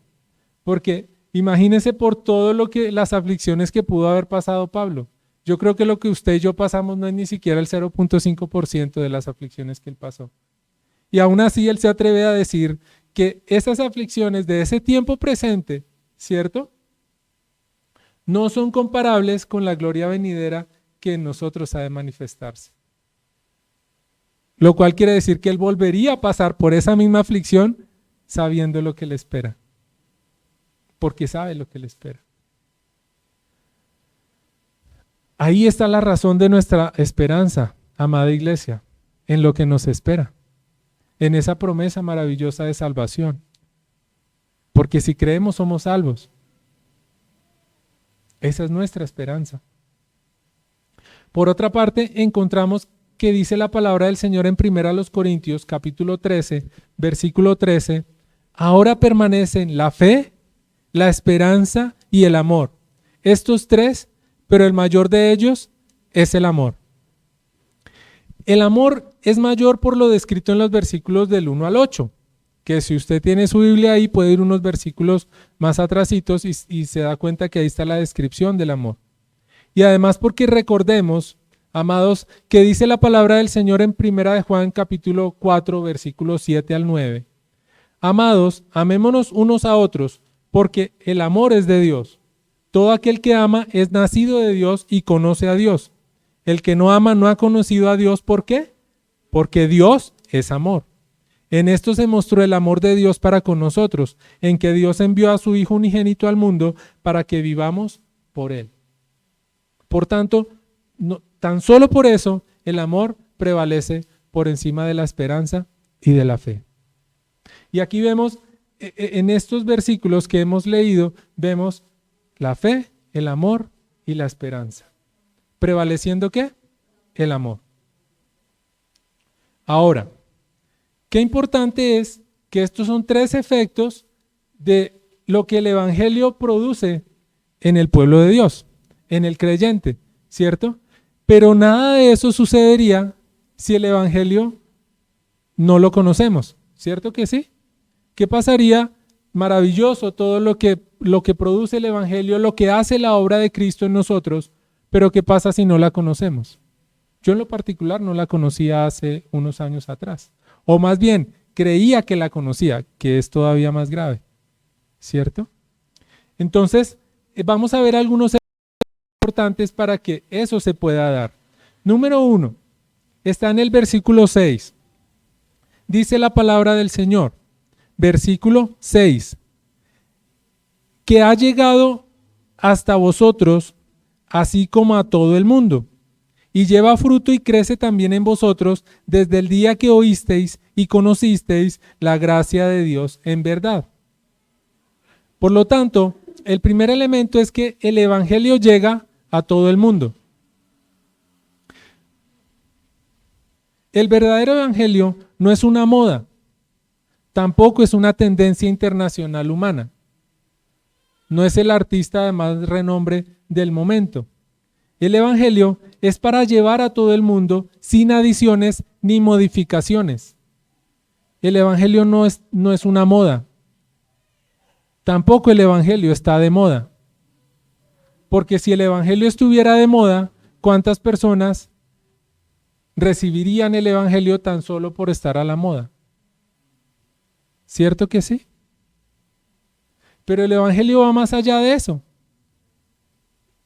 porque imagínense por todo las aflicciones que pudo haber pasado Pablo. Yo creo que lo que usted y yo pasamos no es ni siquiera el 0.5% de las aflicciones que él pasó. Y aún así él se atreve a decir que esas aflicciones de ese tiempo presente, ¿cierto?, no son comparables con la gloria venidera que en nosotros ha de manifestarse. Lo cual quiere decir que él volvería a pasar por esa misma aflicción sabiendo lo que le espera. Porque sabe lo que le espera. Ahí está la razón de nuestra esperanza, amada iglesia, en lo que nos espera, en esa promesa maravillosa de salvación. Porque si creemos somos salvos. Esa es nuestra esperanza. Por otra parte, encontramos que dice la palabra del Señor en 1 Corintios capítulo 13, versículo 13: ahora permanecen la fe, la esperanza y el amor. Estos tres, pero el mayor de ellos es el amor. El amor es mayor por lo descrito en los versículos del 1 al 8, que si usted tiene su Biblia ahí puede ir unos versículos más atrasitos y se da cuenta que ahí está la descripción del amor. Y además porque recordemos, amados, que dice la palabra del Señor en 1 Juan capítulo 4, versículos 7 al 9. Amados, amémonos unos a otros, porque el amor es de Dios. Todo aquel que ama es nacido de Dios y conoce a Dios. El que no ama no ha conocido a Dios. ¿Por qué? Porque Dios es amor. En esto se mostró el amor de Dios para con nosotros, en que Dios envió a su Hijo unigénito al mundo para que vivamos por Él. Por tanto, tan solo por eso el amor prevalece por encima de la esperanza y de la fe. Y aquí vemos, en estos versículos que hemos leído, vemos la fe, el amor y la esperanza. ¿Prevaleciendo qué? El amor. Ahora, qué importante es que estos son tres efectos de lo que el Evangelio produce en el pueblo de Dios, en el creyente, ¿cierto? Pero nada de eso sucedería si el Evangelio no lo conocemos, ¿cierto que sí? ¿Qué pasaría? Maravilloso todo lo que produce el Evangelio, lo que hace la obra de Cristo en nosotros, pero ¿qué pasa si no la conocemos? Yo en lo particular no la conocía hace unos años atrás, o más bien creía que la conocía, que es todavía más grave, ¿cierto? Entonces, vamos a ver algunos importantes para que eso se pueda dar. Número 1, está en el versículo 6. Dice la palabra del Señor, versículo 6, que ha llegado hasta vosotros, así como a todo el mundo, y lleva fruto y crece también en vosotros desde el día que oísteis y conocisteis la gracia de Dios en verdad. Por lo tanto, el primer elemento es que el Evangelio llega a todo el mundo. El verdadero Evangelio no es una moda, tampoco es una tendencia internacional humana. No es el artista de más renombre del momento. El Evangelio es para llevar a todo el mundo sin adiciones ni modificaciones. El Evangelio no es una moda. Tampoco el Evangelio está de moda. Porque si el Evangelio estuviera de moda, ¿cuántas personas recibirían el Evangelio tan solo por estar a la moda? ¿Cierto que sí? Pero el Evangelio va más allá de eso.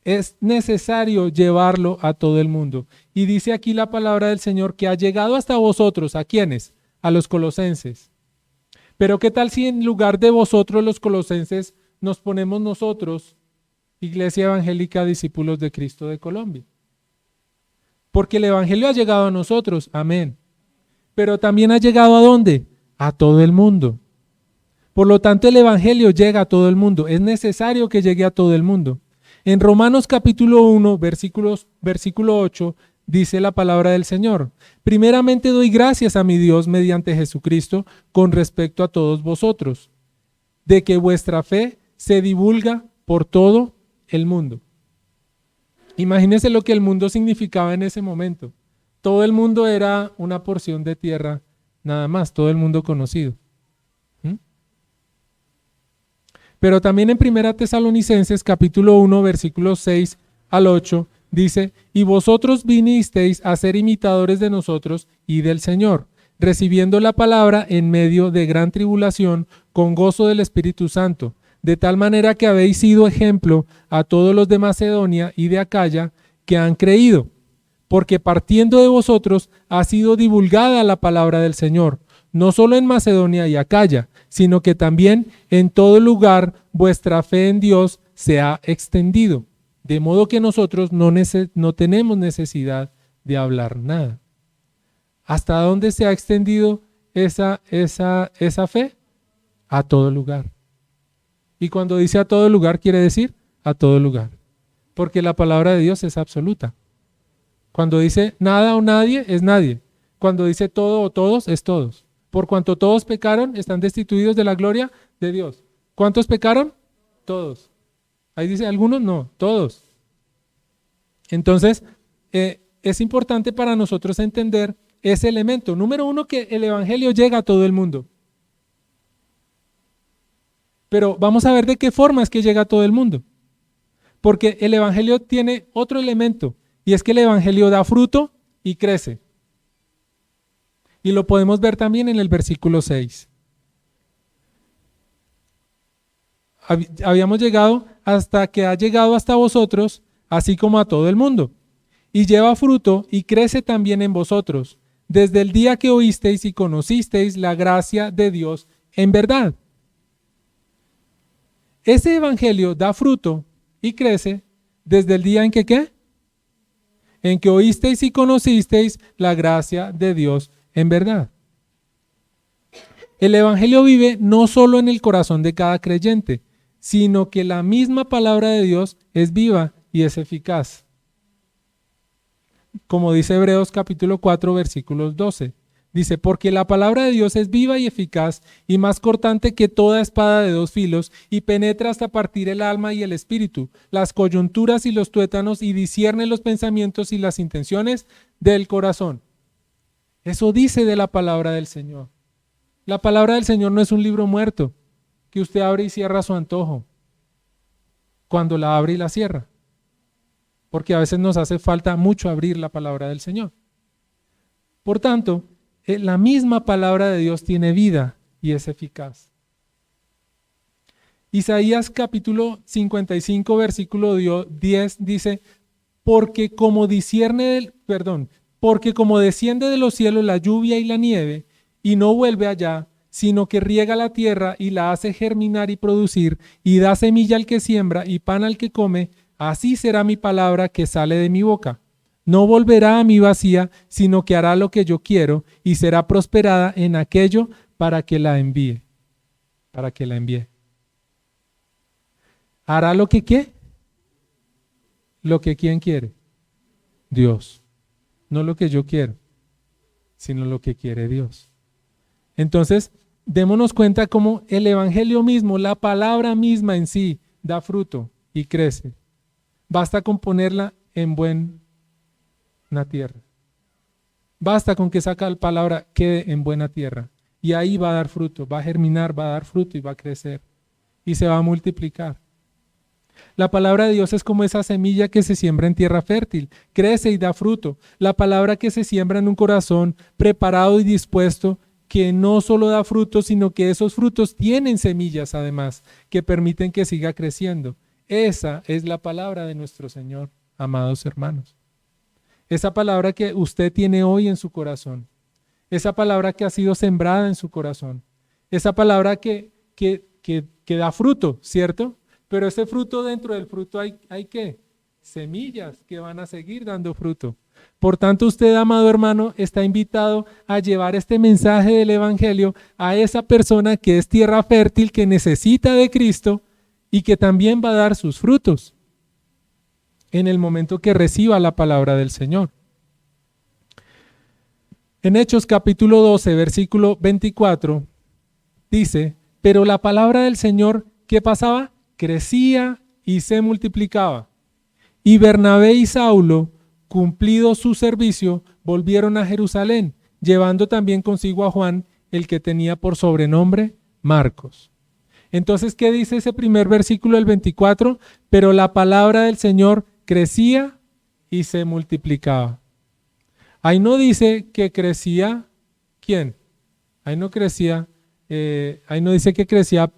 Es necesario llevarlo a todo el mundo. Y dice aquí la palabra del Señor que ha llegado hasta vosotros. ¿A quiénes? A los colosenses. Pero ¿qué tal si en lugar de vosotros los colosenses nos ponemos nosotros, Iglesia Evangélica Discípulos de Cristo de Colombia? Porque el Evangelio ha llegado a nosotros, amén. Pero también ha llegado ¿a dónde? A todo el mundo. Por lo tanto, el Evangelio llega a todo el mundo. Es necesario que llegue a todo el mundo. En Romanos capítulo 1, versículo 8, dice la palabra del Señor: primeramente doy gracias a mi Dios mediante Jesucristo con respecto a todos vosotros, de que vuestra fe se divulga por todo el mundo. Imagínense lo que el mundo significaba en ese momento. Todo el mundo era una porción de tierra, nada más, todo el mundo conocido. Pero también en 1 Tesalonicenses capítulo 1, versículos 6 al 8, dice: y vosotros vinisteis a ser imitadores de nosotros y del Señor, recibiendo la palabra en medio de gran tribulación, con gozo del Espíritu Santo, de tal manera que habéis sido ejemplo a todos los de Macedonia y de Acaya que han creído, porque partiendo de vosotros ha sido divulgada la palabra del Señor, no solo en Macedonia y Acaya, sino que también en todo lugar vuestra fe en Dios se ha extendido, de modo que nosotros no tenemos necesidad de hablar nada. ¿Hasta dónde se ha extendido esa fe? A todo lugar. Y cuando dice a todo lugar, quiere decir a todo lugar, porque la palabra de Dios es absoluta. Cuando dice nada o nadie, es nadie. Cuando dice todo o todos, es todos. Por cuanto todos pecaron, están destituidos de la gloria de Dios. ¿Cuántos pecaron? Todos. Ahí dice algunos, no, todos. Entonces, es importante para nosotros entender ese elemento. Número uno, que el Evangelio llega a todo el mundo. Pero vamos a ver de qué forma es que llega a todo el mundo. Porque el Evangelio tiene otro elemento, y es que el Evangelio da fruto y crece. Y lo podemos ver también en el versículo 6. Habíamos llegado hasta que ha llegado hasta vosotros, así como a todo el mundo. Y lleva fruto y crece también en vosotros, desde el día que oísteis y conocisteis la gracia de Dios en verdad. Ese evangelio da fruto y crece desde el día en que ¿qué? En que oísteis y conocisteis la gracia de Dios en verdad. El evangelio vive no solo en el corazón de cada creyente, sino que la misma palabra de Dios es viva y es eficaz. Como dice Hebreos capítulo 4, versículos 12. Dice, porque la palabra de Dios es viva y eficaz y más cortante que toda espada de dos filos y penetra hasta partir el alma y el espíritu, las coyunturas y los tuétanos y discierne los pensamientos y las intenciones del corazón. Eso dice de la palabra del Señor. La palabra del Señor no es un libro muerto que usted abre y cierra a su antojo cuando la abre y la cierra. Porque a veces nos hace falta mucho abrir la palabra del Señor. Por tanto, la misma palabra de Dios tiene vida y es eficaz. Isaías capítulo 55, versículo 10 dice, porque como desciende de los cielos la lluvia y la nieve, y no vuelve allá, sino que riega la tierra y la hace germinar y producir, y da semilla al que siembra y pan al que come, así será mi palabra que sale de mi boca. No volverá a mí vacía, sino que hará lo que yo quiero y será prosperada en aquello para que la envíe. Para que la envíe. ¿Hará lo que qué? Lo que quién quiere. Dios. No lo que yo quiero, sino lo que quiere Dios. Entonces, démonos cuenta cómo el evangelio mismo, la palabra misma en sí, da fruto y crece. Basta con ponerla en buena tierra. Basta con que esa palabra quede en buena tierra. Y ahí va a dar fruto, va a germinar, va a dar fruto y va a crecer. Y se va a multiplicar. La palabra de Dios es como esa semilla que se siembra en tierra fértil, crece y da fruto. La palabra que se siembra en un corazón preparado y dispuesto, que no solo da frutos, sino que esos frutos tienen semillas además, que permiten que siga creciendo. Esa es la palabra de nuestro Señor, amados hermanos. Esa palabra que usted tiene hoy en su corazón. Esa palabra que ha sido sembrada en su corazón. Esa palabra que da fruto, ¿cierto? Pero ese fruto, dentro del fruto hay ¿qué? Semillas que van a seguir dando fruto. Por tanto, usted, amado hermano, está invitado a llevar este mensaje del evangelio a esa persona que es tierra fértil, que necesita de Cristo y que también va a dar sus frutos en el momento que reciba la palabra del Señor. En Hechos capítulo 12, versículo 24, dice, pero la palabra del Señor, ¿qué pasaba? Crecía y se multiplicaba. Y Bernabé y Saulo, cumplido su servicio, volvieron a Jerusalén, llevando también consigo a Juan, el que tenía por sobrenombre Marcos. Entonces, ¿qué dice ese primer versículo del 24? Pero la palabra del Señor crecía y se multiplicaba. Ahí no dice que crecía, ¿quién? Ahí no dice que crecía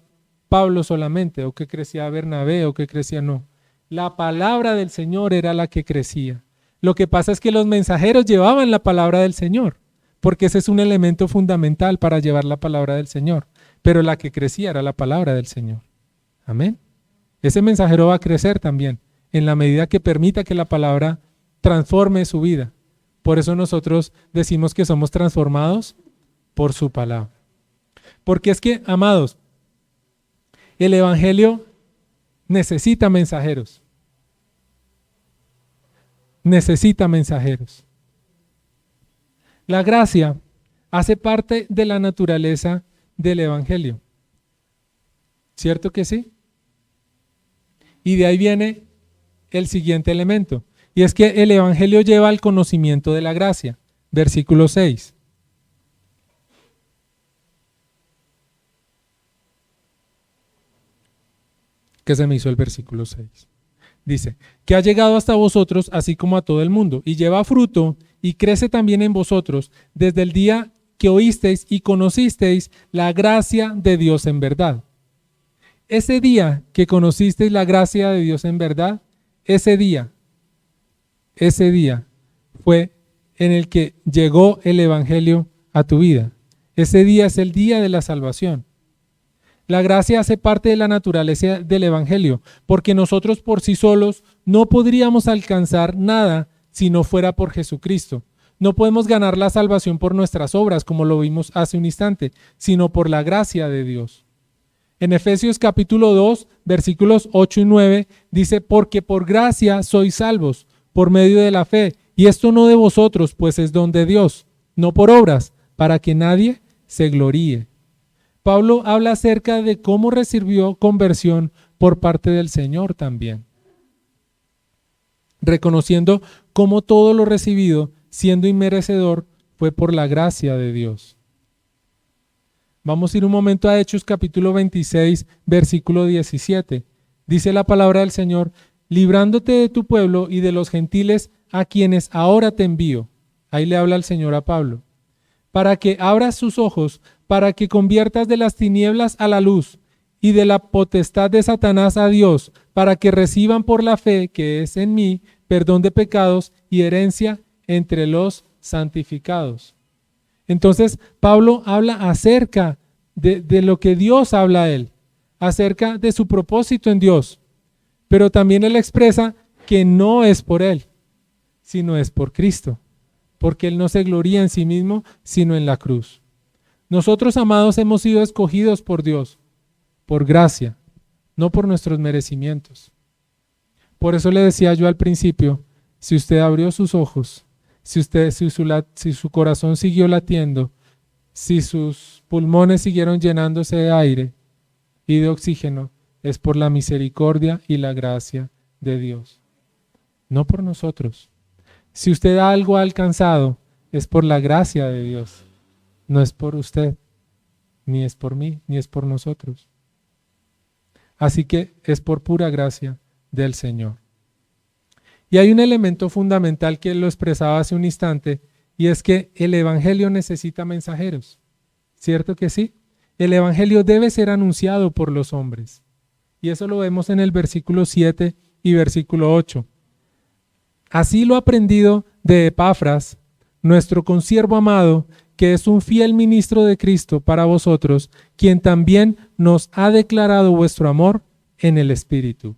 Pablo solamente, o que crecía Bernabé, o que crecía, no. La palabra del Señor era la que crecía. Lo que pasa es que los mensajeros llevaban la palabra del Señor, porque ese es un elemento fundamental para llevar la palabra del Señor. Pero la que crecía era la palabra del Señor. Amén. Ese mensajero va a crecer también, en la medida que permita que la palabra transforme su vida. Por eso nosotros decimos que somos transformados por su palabra. Porque es que, amados, el evangelio necesita mensajeros. Necesita mensajeros. La gracia hace parte de la naturaleza del evangelio. ¿Cierto que sí? Y de ahí viene el siguiente elemento, y es que el evangelio lleva al conocimiento de la gracia. Versículo 6. ¿Qué se me hizo el versículo 6? Dice, que ha llegado hasta vosotros así como a todo el mundo, y lleva fruto y crece también en vosotros desde el día que oísteis y conocisteis la gracia de Dios en verdad. ese día que conocisteis la gracia de Dios en verdad, ese día fue en el que llegó el Evangelio a tu vida. Ese día es el día de la salvación. La gracia hace parte de la naturaleza del Evangelio, porque nosotros por sí solos no podríamos alcanzar nada si no fuera por Jesucristo. No podemos ganar la salvación por nuestras obras, como lo vimos hace un instante, sino por la gracia de Dios. En Efesios capítulo 2, versículos 8 y 9, dice, porque por gracia sois salvos, por medio de la fe, y esto no de vosotros, pues es don de Dios, no por obras, para que nadie se gloríe. Pablo habla acerca de cómo recibió conversión por parte del Señor también, reconociendo cómo todo lo recibido, siendo inmerecedor, fue por la gracia de Dios. Vamos a ir un momento a Hechos capítulo 26, versículo 17. Dice la palabra del Señor, librándote de tu pueblo y de los gentiles a quienes ahora te envío. Ahí le habla el Señor a Pablo. Para que abras sus ojos, para que conviertas de las tinieblas a la luz y de la potestad de Satanás a Dios, para que reciban por la fe que es en mí perdón de pecados y herencia entre los santificados. Entonces, Pablo habla acerca de lo que Dios habla a él, acerca de su propósito en Dios, pero también él expresa que no es por él, sino es por Cristo, porque él no se gloría en sí mismo, sino en la cruz. Nosotros, amados, hemos sido escogidos por Dios, por gracia, no por nuestros merecimientos. Por eso le decía yo al principio, si usted abrió sus ojos, si su corazón siguió latiendo, si sus pulmones siguieron llenándose de aire y de oxígeno, es por la misericordia y la gracia de Dios, no por nosotros. Si usted algo ha alcanzado, es por la gracia de Dios, no es por usted, ni es por mí, ni es por nosotros. Así que es por pura gracia del Señor. Y hay un elemento fundamental que lo expresaba hace un instante, y es que el Evangelio necesita mensajeros. ¿Cierto que sí? El Evangelio debe ser anunciado por los hombres. Y eso lo vemos en el versículo 7 y versículo 8. Así lo aprendido de Epafras, nuestro consiervo amado, que es un fiel ministro de Cristo para vosotros, quien también nos ha declarado vuestro amor en el Espíritu.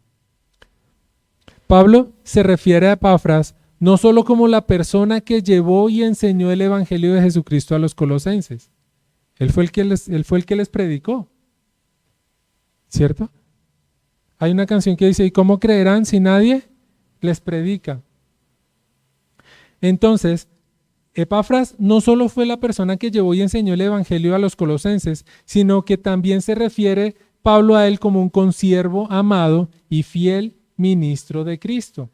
Pablo se refiere a Epafras no solo como la persona que llevó y enseñó el Evangelio de Jesucristo a los colosenses. Él fue el que les predicó, ¿cierto? Hay una canción que dice, ¿y cómo creerán si nadie les predica? Entonces, Epafras no solo fue la persona que llevó y enseñó el Evangelio a los colosenses, sino que también se refiere Pablo a él como un consiervo amado y fiel ministro de Cristo.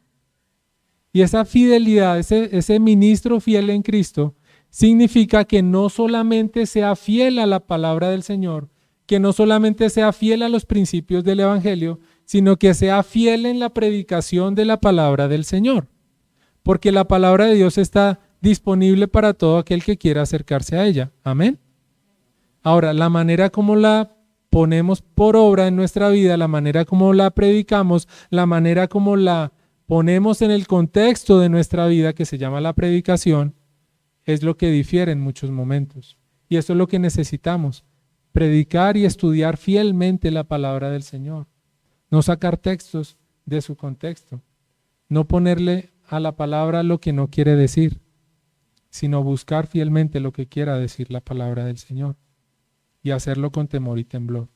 Y esa fidelidad, ese ministro fiel en Cristo, significa que no solamente sea fiel a la palabra del Señor, que no solamente sea fiel a los principios del Evangelio, sino que sea fiel en la predicación de la palabra del Señor. Porque la palabra de Dios está disponible para todo aquel que quiera acercarse a ella. Amén. Ahora, la manera como la ponemos por obra en nuestra vida, la manera como la predicamos, la manera como la ponemos en el contexto de nuestra vida, que se llama la predicación, es lo que difiere en muchos momentos. Y eso es lo que necesitamos, predicar y estudiar fielmente la palabra del Señor. No sacar textos de su contexto, no ponerle a la palabra lo que no quiere decir, sino buscar fielmente lo que quiera decir la palabra del Señor y hacerlo con temor y temblor.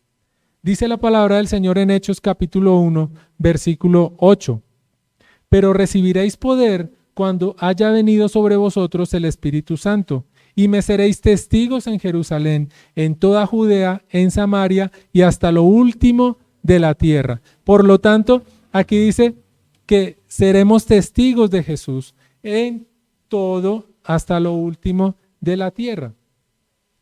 Dice la palabra del Señor en Hechos capítulo 1, versículo 8. Pero recibiréis poder cuando haya venido sobre vosotros el Espíritu Santo, y me seréis testigos en Jerusalén, en toda Judea, en Samaria y hasta lo último de la tierra. Por lo tanto, aquí dice que seremos testigos de Jesús en todo hasta lo último de la tierra.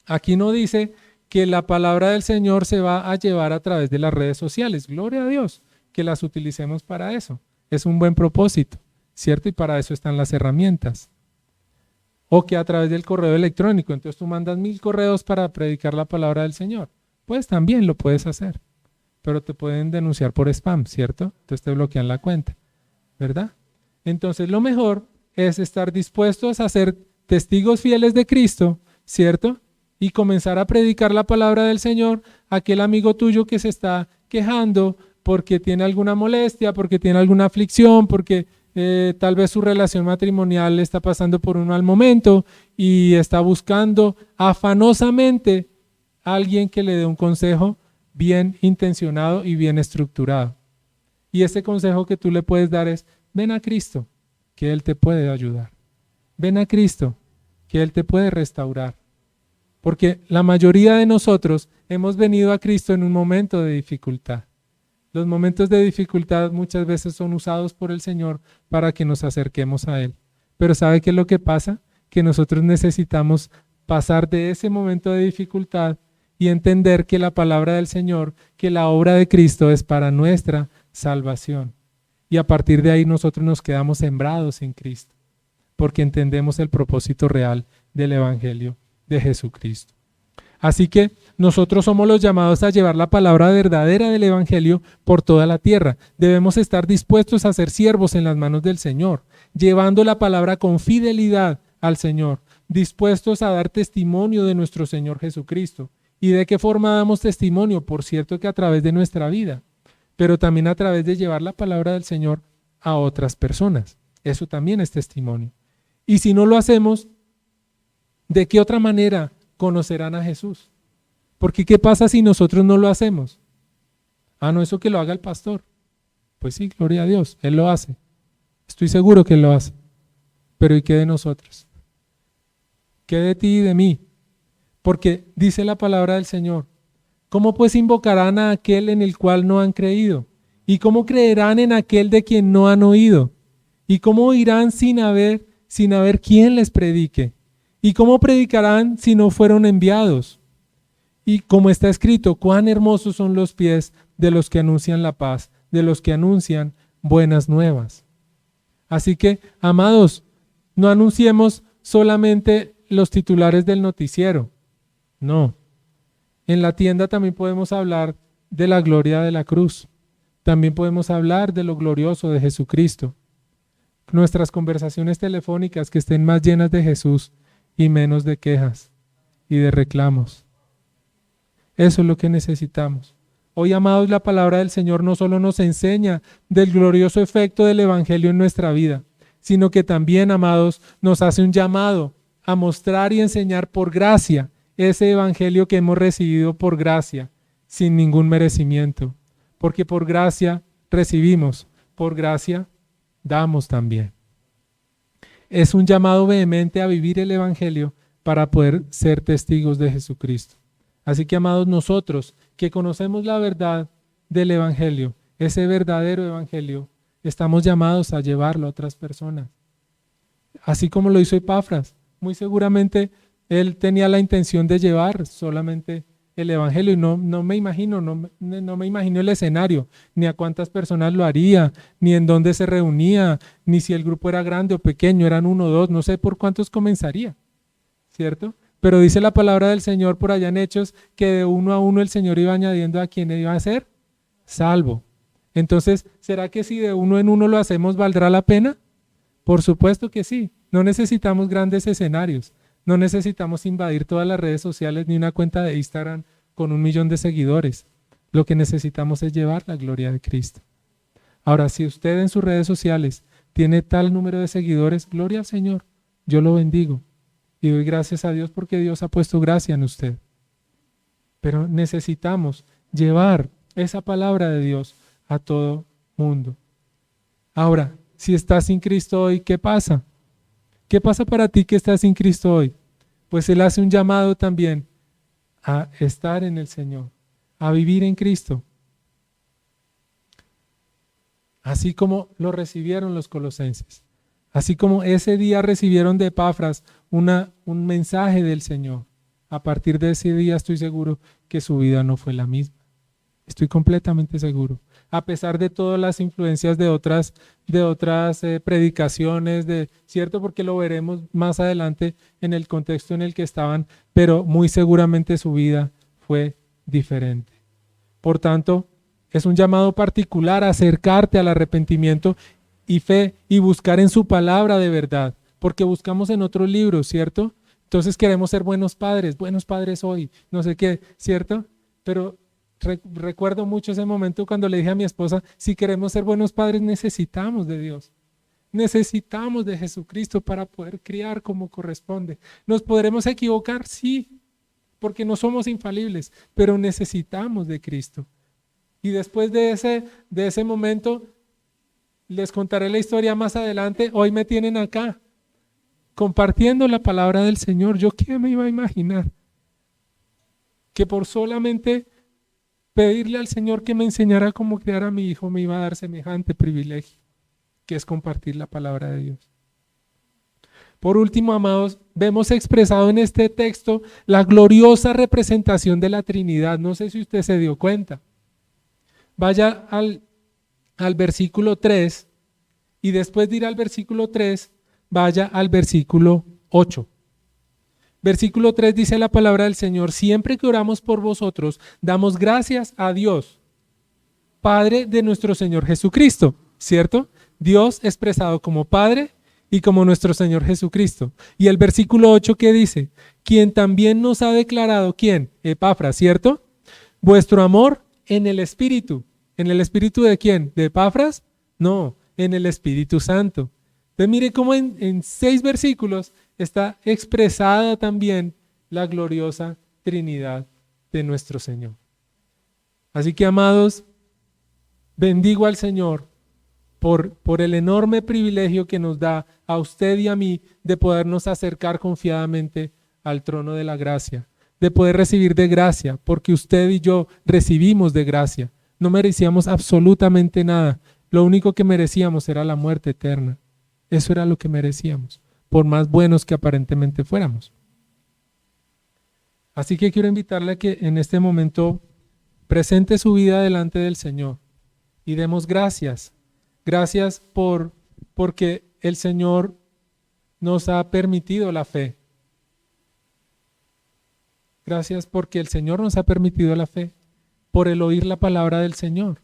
Aquí no dice que la palabra del Señor se va a llevar a través de las redes sociales. Gloria a Dios, que las utilicemos para eso. Es un buen propósito, ¿cierto? Y para eso están las herramientas. O que a través del correo electrónico, entonces tú mandas 1000 correos para predicar la palabra del Señor. Pues también lo puedes hacer. pero te pueden denunciar por spam, ¿cierto? Entonces te bloquean la cuenta, ¿verdad? Entonces lo mejor es estar dispuestos a ser testigos fieles de Cristo, ¿cierto? Y comenzar a predicar la palabra del Señor a aquel amigo tuyo que se está quejando porque tiene alguna molestia, porque tiene alguna aflicción, porque tal vez su relación matrimonial está pasando por un mal momento y está buscando afanosamente a alguien que le dé un consejo bien intencionado y bien estructurado. Y ese consejo que tú le puedes dar es: ven a Cristo, que Él te puede ayudar. Ven a Cristo, que Él te puede restaurar. Porque la mayoría de nosotros hemos venido a Cristo en un momento de dificultad. Los momentos de dificultad muchas veces son usados por el Señor para que nos acerquemos a Él. Pero ¿sabe qué es lo que pasa? Que nosotros necesitamos pasar de ese momento de dificultad y entender que la palabra del Señor, que la obra de Cristo es para nuestra salvación. Y a partir de ahí nosotros nos quedamos sembrados en Cristo, porque entendemos el propósito real del Evangelio de Jesucristo. Así que nosotros somos los llamados a llevar la palabra verdadera del Evangelio por toda la tierra. Debemos estar dispuestos a ser siervos en las manos del Señor, llevando la palabra con fidelidad al Señor, dispuestos a dar testimonio de nuestro Señor Jesucristo. ¿Y de qué forma damos testimonio? Por cierto que a través de nuestra vida, pero también a través de llevar la palabra del Señor a otras personas. Eso también es testimonio. Y si no lo hacemos, ¿de qué otra manera conocerán a Jesús? Porque ¿qué pasa si nosotros no lo hacemos? Ah, no, eso que lo haga el pastor. Pues sí, gloria a Dios, Él lo hace. Estoy seguro que Él lo hace. Pero ¿y qué de nosotros? ¿Qué de ti y de mí? Porque dice la palabra del Señor: ¿cómo pues invocarán a aquel en el cual no han creído? ¿Y cómo creerán en aquel de quien no han oído? ¿Y cómo oirán sin haber quien les predique? ¿Y cómo predicarán si no fueron enviados? Y como está escrito: cuán hermosos son los pies de los que anuncian la paz, de los que anuncian buenas nuevas. Así que, amados, no anunciemos solamente los titulares del noticiero. No. En la tienda también podemos hablar de la gloria de la cruz. También podemos hablar de lo glorioso de Jesucristo. Nuestras conversaciones telefónicas que estén más llenas de Jesús y menos de quejas y de reclamos. Eso es lo que necesitamos. Hoy, amados, la palabra del Señor no solo nos enseña del glorioso efecto del Evangelio en nuestra vida, sino que también, amados, nos hace un llamado a mostrar y enseñar por gracia ese Evangelio que hemos recibido por gracia, sin ningún merecimiento. Porque por gracia recibimos, por gracia damos también. Es un llamado vehemente a vivir el Evangelio para poder ser testigos de Jesucristo. Así que, amados, nosotros que conocemos la verdad del Evangelio, ese verdadero Evangelio, estamos llamados a llevarlo a otras personas. Así como lo hizo Epafras. Muy seguramente él tenía la intención de llevar solamente el Evangelio y no me imagino el escenario, ni a cuántas personas lo haría, ni en dónde se reunía, ni si el grupo era grande o pequeño, eran 1 o 2, no sé por cuántos comenzaría, ¿cierto? Pero dice la palabra del Señor por allá en Hechos que de 1 a 1 el Señor iba añadiendo a quien iba a ser salvo. Entonces, ¿será que si de 1 en 1 lo hacemos, valdrá la pena? Por supuesto que sí. No necesitamos grandes escenarios. No necesitamos invadir todas las redes sociales ni una cuenta de Instagram con 1 millón de seguidores. Lo que necesitamos es llevar la gloria de Cristo. Ahora, si usted en sus redes sociales tiene tal número de seguidores, gloria al Señor. Yo lo bendigo y doy gracias a Dios porque Dios ha puesto gracia en usted. Pero necesitamos llevar esa palabra de Dios a todo mundo. Ahora, si estás sin Cristo hoy, ¿qué pasa? ¿Qué pasa para ti que estás sin Cristo hoy? Pues Él hace un llamado también a estar en el Señor, a vivir en Cristo. Así como lo recibieron los colosenses, así como ese día recibieron de Epafras un mensaje del Señor. A partir de ese día estoy seguro que su vida no fue la misma. Estoy completamente seguro. A pesar de todas las influencias de otras predicaciones, ¿cierto? Porque lo veremos más adelante en el contexto en el que estaban, pero muy seguramente su vida fue diferente. Por tanto, Es un llamado particular a acercarte al arrepentimiento y fe y buscar en su palabra de verdad, porque buscamos en otros libros, ¿cierto? Entonces queremos ser buenos padres hoy, no sé qué, ¿cierto? Pero recuerdo mucho ese momento cuando le dije a mi esposa, si queremos ser buenos padres necesitamos de Dios. Necesitamos de Jesucristo para poder criar como corresponde. ¿Nos podremos equivocar? Sí, porque no somos infalibles, pero necesitamos de Cristo. Y después de ese momento, les contaré la historia más adelante. Hoy me tienen acá, compartiendo la palabra del Señor. ¿Yo qué me iba a imaginar? Que por solamente pedirle al Señor que me enseñara cómo criar a mi hijo me iba a dar semejante privilegio, que es compartir la palabra de Dios. Por último, amados, vemos expresado en este texto la gloriosa representación de la Trinidad. No sé si usted se dio cuenta. Vaya al versículo 3 y después de ir al versículo 3, vaya al versículo 8. Versículo 3 dice la palabra del Señor: siempre que oramos por vosotros, damos gracias a Dios, Padre de nuestro Señor Jesucristo, ¿cierto? Dios expresado como Padre y como nuestro Señor Jesucristo. Y el versículo 8, ¿qué dice? Quien también nos ha declarado, ¿quién? Epafras, ¿cierto? Vuestro amor en el Espíritu. ¿En el Espíritu de quién? ¿De Epafras? No, en el Espíritu Santo. Entonces mire cómo en 6 versículos está expresada también la gloriosa Trinidad de nuestro Señor. Así que, amados, bendigo al Señor por el enorme privilegio que nos da a usted y a mí de podernos acercar confiadamente al trono de la gracia, de poder recibir de gracia, porque usted y yo recibimos de gracia. No merecíamos absolutamente nada. Lo único que merecíamos era la muerte eterna. Eso era lo que merecíamos, por más buenos que aparentemente fuéramos. Así que quiero invitarle a que en este momento presente su vida delante del Señor y demos gracias. Gracias porque el Señor nos ha permitido la fe. Gracias porque el Señor nos ha permitido la fe, por el oír la palabra del Señor.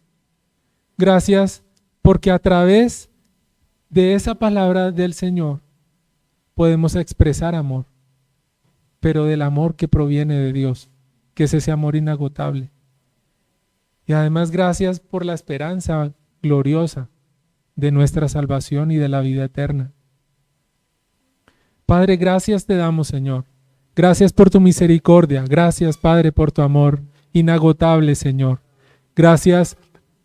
Gracias porque a través de esa palabra del Señor podemos expresar amor, pero del amor que proviene de Dios, que es ese amor inagotable. Y además gracias por la esperanza gloriosa de nuestra salvación y de la vida eterna. Padre, gracias te damos, Señor. Gracias por tu misericordia. Gracias, Padre, por tu amor inagotable, Señor. Gracias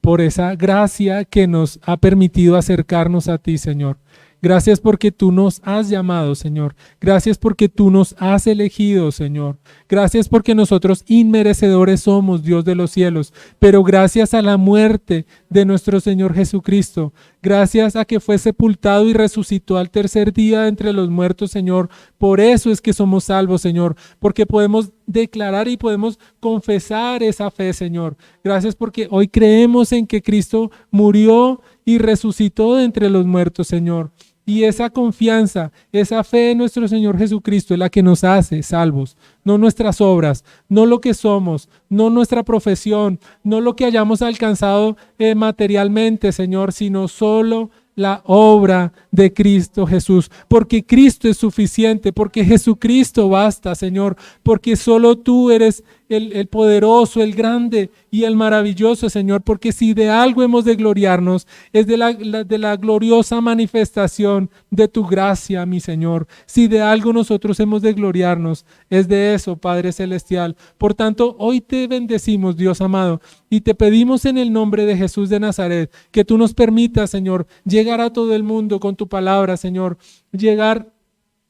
por esa gracia que nos ha permitido acercarnos a ti, Señor. Gracias porque tú nos has llamado, Señor. Gracias porque tú nos has elegido, Señor. Gracias porque nosotros inmerecedores somos, Dios de los cielos. Pero gracias a la muerte de nuestro Señor Jesucristo, gracias a que fue sepultado y resucitó al tercer día entre los muertos, Señor. Por eso es que somos salvos, Señor. Porque podemos declarar y podemos confesar esa fe, Señor. Gracias porque hoy creemos en que Cristo murió y resucitó de entre los muertos, Señor. Y esa confianza, esa fe en nuestro Señor Jesucristo es la que nos hace salvos, no nuestras obras, no lo que somos, no nuestra profesión, no lo que hayamos alcanzado materialmente, Señor, sino solo la obra de Cristo Jesús, porque Cristo es suficiente, porque Jesucristo basta, Señor, porque solo tú eres el poderoso, el grande y el maravilloso, Señor, porque si de algo hemos de gloriarnos es de la gloriosa manifestación de tu gracia, mi Señor. Si de algo nosotros hemos de gloriarnos es de eso, Padre Celestial. Por tanto, hoy te bendecimos, Dios amado, y te pedimos en el nombre de Jesús de Nazaret que tú nos permitas, Señor, llegar a todo el mundo con tu palabra, Señor, llegar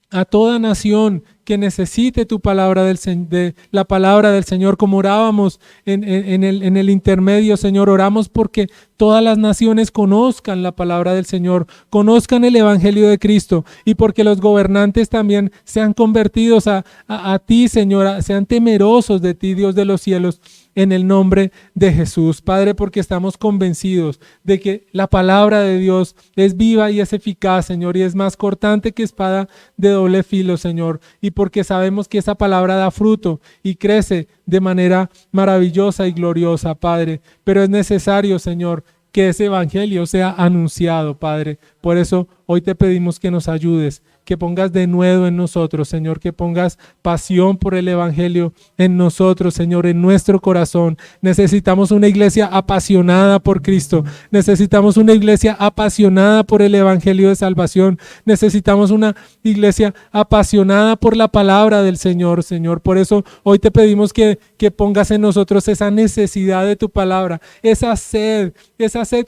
a toda nación que necesite tu palabra de la palabra del Señor, como orábamos en el intermedio, Señor. Oramos porque todas las naciones conozcan la palabra del Señor, conozcan el evangelio de Cristo, y porque los gobernantes también sean convertidos a ti, Señor, sean temerosos de ti, Dios de los cielos, en el nombre de Jesús. Padre, porque estamos convencidos de que la palabra de Dios es viva y es eficaz, Señor, y es más cortante que espada de doble filo, Señor. Y porque sabemos que esa palabra da fruto y crece de manera maravillosa y gloriosa, Padre. Pero es necesario, Señor, que ese evangelio sea anunciado, Padre. Por eso hoy te pedimos que nos ayudes, que pongas de nuevo en nosotros, Señor, que pongas pasión por el evangelio en nosotros, Señor, en nuestro corazón. Necesitamos una iglesia apasionada por Cristo. Necesitamos una iglesia apasionada por el evangelio de salvación. Necesitamos una iglesia apasionada por la palabra del Señor, Señor. Por eso hoy te pedimos que pongas en nosotros esa necesidad de tu palabra, esa sed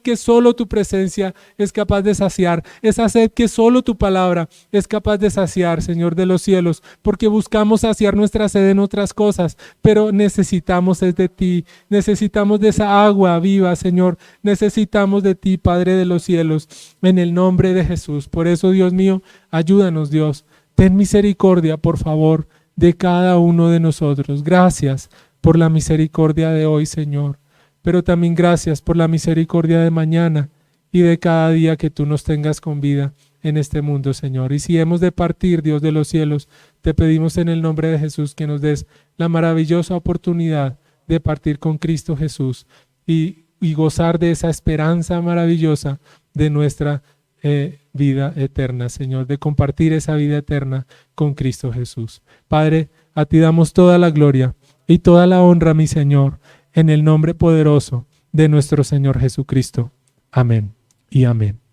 que solo tu presencia es capaz de saciar, esa sed que solo tu palabra es capaz de saciar, Señor de los cielos, porque buscamos saciar nuestra sed en otras cosas, pero necesitamos es de ti, necesitamos de esa agua viva, Señor, necesitamos de ti, Padre de los cielos, en el nombre de Jesús. Por eso, Dios mío, ayúdanos, Dios, ten misericordia, por favor, de cada uno de nosotros. Gracias por la misericordia de hoy, Señor, pero también gracias por la misericordia de mañana y de cada día que tú nos tengas con vida en este mundo, Señor. Y si hemos de partir, Dios de los cielos, te pedimos en el nombre de Jesús que nos des la maravillosa oportunidad de partir con Cristo Jesús y gozar de esa esperanza maravillosa de nuestra vida eterna, Señor, de compartir esa vida eterna con Cristo Jesús. Padre, a ti damos toda la gloria y toda la honra, mi Señor, en el nombre poderoso de nuestro Señor Jesucristo. Amén y amén.